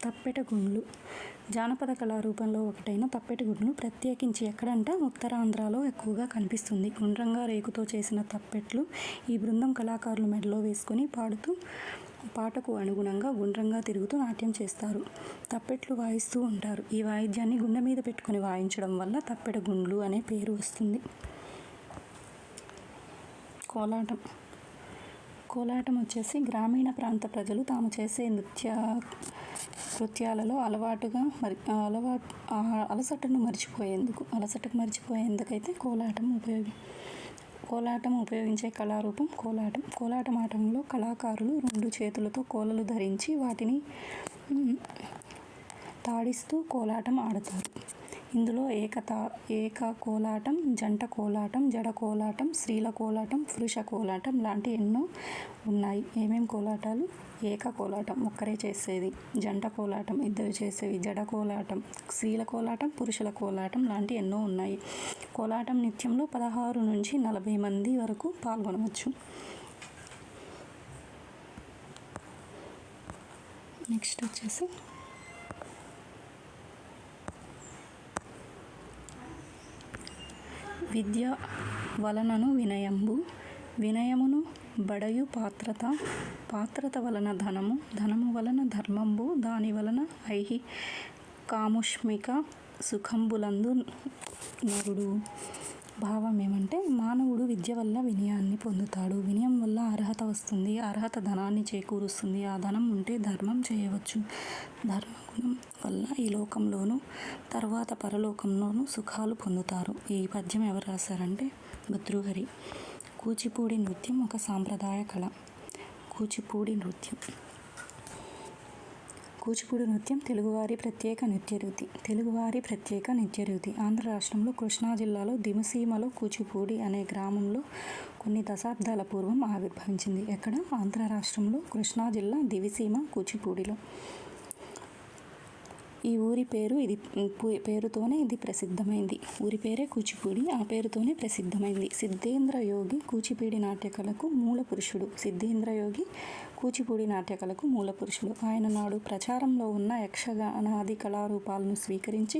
తప్పెట గుండ్లు. జానపద కళారూపంలో ఒకటైన తప్పెట గుండ్లు ప్రత్యేకించి ఎక్కడంట? ఉత్తరాంధ్రలో ఎక్కువగా కనిపిస్తుంది. గుండ్రంగా రేకుతో చేసిన తప్పెట్లు ఈ బృందం కళాకారులు మెడలో వేసుకొని పాడుతూ పాటకు అనుగుణంగా గుండ్రంగా తిరుగుతూ నాట్యం చేస్తారు. తప్పెట్లు వాయిస్తూ ఉంటారు. ఈ వాయిద్యాన్ని గుండె మీద పెట్టుకుని వాయించడం వల్ల తప్పెట గుండ్లు అనే పేరు వస్తుంది. కోలాటం. కోలాటం వచ్చేసి గ్రామీణ ప్రాంత ప్రజలు తాము చేసే నృత్యాలలో అలసటకు మర్చిపోయేందుకైతే కోలాటం ఉపయోగించే కళారూపం కోలాటం. కోలాటమాటంలో కళాకారులు 2 చేతులతో కోలలు ధరించి వాటిని తాడిస్తూ కోలాటం ఆడతారు. ఇందులో ఏక కోలాటం, జంట కోలాటం, జడ కోలాటం, స్త్రీల కోలాటం, పురుష కోలాటం లాంటి ఎన్నో ఉన్నాయి. ఏమేం కోలాటాలు? ఏక కోలాటం ఒక్కరే చేసేది, జంట కోలాటం 2 చేసేవి, జడ కోలాటం, స్త్రీల కోలాటం, పురుషుల కోలాటం లాంటి ఎన్నో ఉన్నాయి. కోలాటం నృత్యంలో 16 నుంచి 40 మంది వరకు పాల్గొనవచ్చు. నెక్స్ట్ వచ్చేసి విద్య వలనను వినయంబు, వినయమును బడయు పాత్రత వలన ధనము వలన ధర్మంబు, దాని వలన కాముష్మిక సుఖంబులందు నరుడు. భావం ఏమంటే మానవుడు విద్య వల్ల వినయాన్ని పొందుతాడు. వినయం వల్ల అర్హత వస్తుంది. అర్హత ధనాన్ని చేకూరుస్తుంది. ఆ ధనం ఉంటే ధర్మం చేయవచ్చు. ధర్మగుణం వల్ల ఈ లోకంలోనూ తర్వాత పరలోకంలోనూ సుఖాలు పొందుతారు. ఈ పద్యం ఎవరు రాశారంటే భర్తృహరి. కూచిపూడి నృత్యం ఒక సాంప్రదాయ కళ. కూచిపూడి నృత్యం తెలుగువారి ప్రత్యేక నృత్య రీతి. ఆంధ్ర రాష్ట్రంలో కృష్ణా జిల్లాలో దిమసీమలో కూచిపూడి అనే గ్రామంలో కొన్ని దశాబ్దాల పూర్వం ఆవిర్భవించింది. ఎక్కడ? ఆంధ్ర రాష్ట్రంలో కృష్ణా జిల్లా దివిసీమ కూచిపూడిలో. ఈ ఊరి పేరుతోనే ఇది ప్రసిద్ధమైంది. ఊరి పేరే కూచిపూడి, ఆ పేరుతోనే ప్రసిద్ధమైంది. సిద్ధేంద్ర యోగి కూచిపూడి నాట్యకళకు మూల పురుషుడు. సిద్ధేంద్ర యోగి కూచిపూడి నాట్యకళకు మూల పురుషుడు. ఆయన నాడు ప్రచారంలో ఉన్న యక్షగానాది కళారూపాలను స్వీకరించి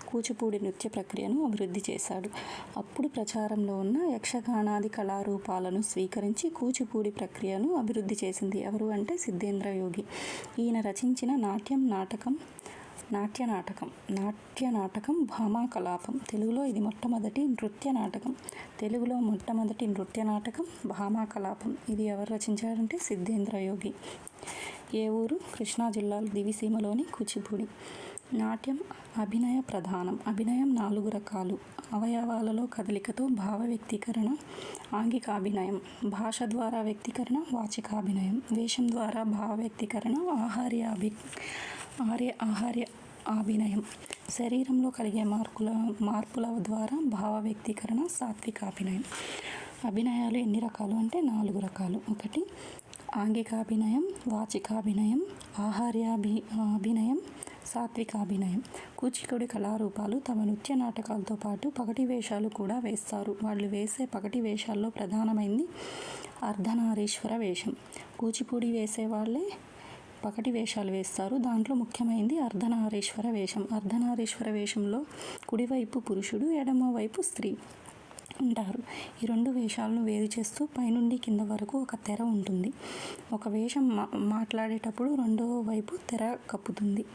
కూచిపూడి నృత్య ప్రక్రియను అభివృద్ధి చేశాడు. అప్పుడు ప్రచారంలో ఉన్న యక్షగానాది కళారూపాలను స్వీకరించి కూచిపూడి ప్రక్రియను అభివృద్ధి చేసింది ఎవరు అంటే సిద్ధేంద్ర యోగి. ఈయన రచించిన నాట్య నాటకం భామాకలాపం. తెలుగులో మొట్టమొదటి నృత్య నాటకం భామాకలాపం. ఇది ఎవరు రచించారంటే సిద్ధేంద్ర యోగి. ఏ ఊరు? కృష్ణా జిల్లా దివిసీమలోని కూచిపూడి. నాట్యం అభినయ ప్రధానం. అభినయం 4 రకాలు. అవయవాలలో కదలికతో భావ వ్యక్తీకరణ ఆంగికాభినయం, భాష ద్వారా వ్యక్తీకరణ వాచికాభినయం, వేషం ద్వారా భావ వ్యక్తీకరణ ఆహార్య అభినయం, శరీరంలో కలిగే మార్పుల ద్వారా భావ వ్యక్తీకరణ సాత్వికాభినయం. అభినయాలు ఎన్ని రకాలు అంటే 4 రకాలు. 1 ఆంగికాభినయం, వాచికాభినయం, అభినయం, సాత్వికాభినయం. కూచిపూడి కళారూపాలు తమ నృత్య నాటకాలతో పాటు పగటి వేషాలు కూడా వేస్తారు. వాళ్ళు వేసే పగటి వేషాల్లో ప్రధానమైంది అర్ధనారీశ్వర వేషం. కూచిపూడి వేసేవాళ్ళే పగటి వేషాలు వేస్తారు. దాంట్లో ముఖ్యమైనది అర్ధనారీశ్వర వేషం. అర్ధనారీశ్వర వేషంలో కుడివైపు పురుషుడు, ఎడమవైపు స్త్రీ ఉంటారు. ఈ 2 వేషాలను వేరు చేస్తూ పైనుండి కింద వరకు ఒక తెర ఉంటుంది. ఒక వేషం మాట్లాడేటప్పుడు రెండవ వైపు తెర కప్పుతుంది.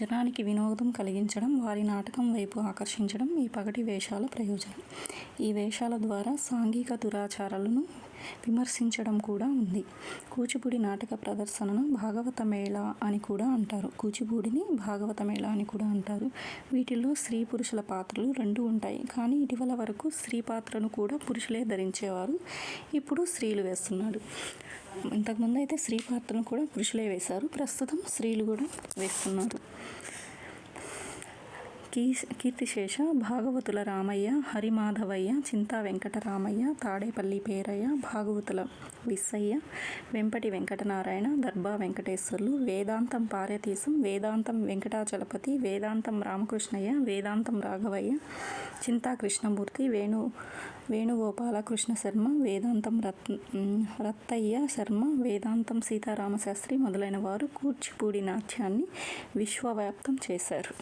జనానికి వినోదం కలిగించడం, వారి నాటకం వైపు ఆకర్షించడం ఈ పగటి వేషాల ప్రయోజనం. ఈ వేషాల ద్వారా సాంఘిక దురాచారాలను విమర్శించడం కూడా ఉంది. కూచిపూడి నాటక ప్రదర్శనను భాగవత మేళ అని కూడా అంటారు. కూచిపూడిని భాగవత మేళ అని కూడా అంటారు. వీటిల్లో స్త్రీ పురుషుల పాత్రలు 2 ఉంటాయి. కానీ ఇటీవల వరకు స్త్రీ పాత్రను కూడా పురుషులే ధరించేవారు. ఇప్పుడు స్త్రీలు వేస్తున్నారు. ఇంతకుముందు అయితే స్త్రీ పాత్రను కూడా పురుషులే వేశారు. ప్రస్తుతం స్త్రీలు కూడా వేస్తున్నారు. కీర్తిశేష, భాగవతుల రామయ్య, హరిమాధవయ్య, చింతా వెంకటరామయ్య, తాడేపల్లి పేరయ్య, భాగవతుల విస్సయ్య, వెంపటి వెంకటనారాయణ, దర్భా వెంకటేశ్వర్లు, వేదాంతం పార్వతీశం, వేదాంతం వెంకటాచలపతి, వేదాంతం రామకృష్ణయ్య, వేదాంతం రాఘవయ్య, చింతా కృష్ణమూర్తి, వేణుగోపాల కృష్ణ శర్మ, వేదాంతం రత్తయ్య శర్మ, వేదాంతం సీతారామశాస్త్రి మొదలైన వారు కూచిపూడి నాట్యాన్ని విశ్వవ్యాప్తం చేశారు.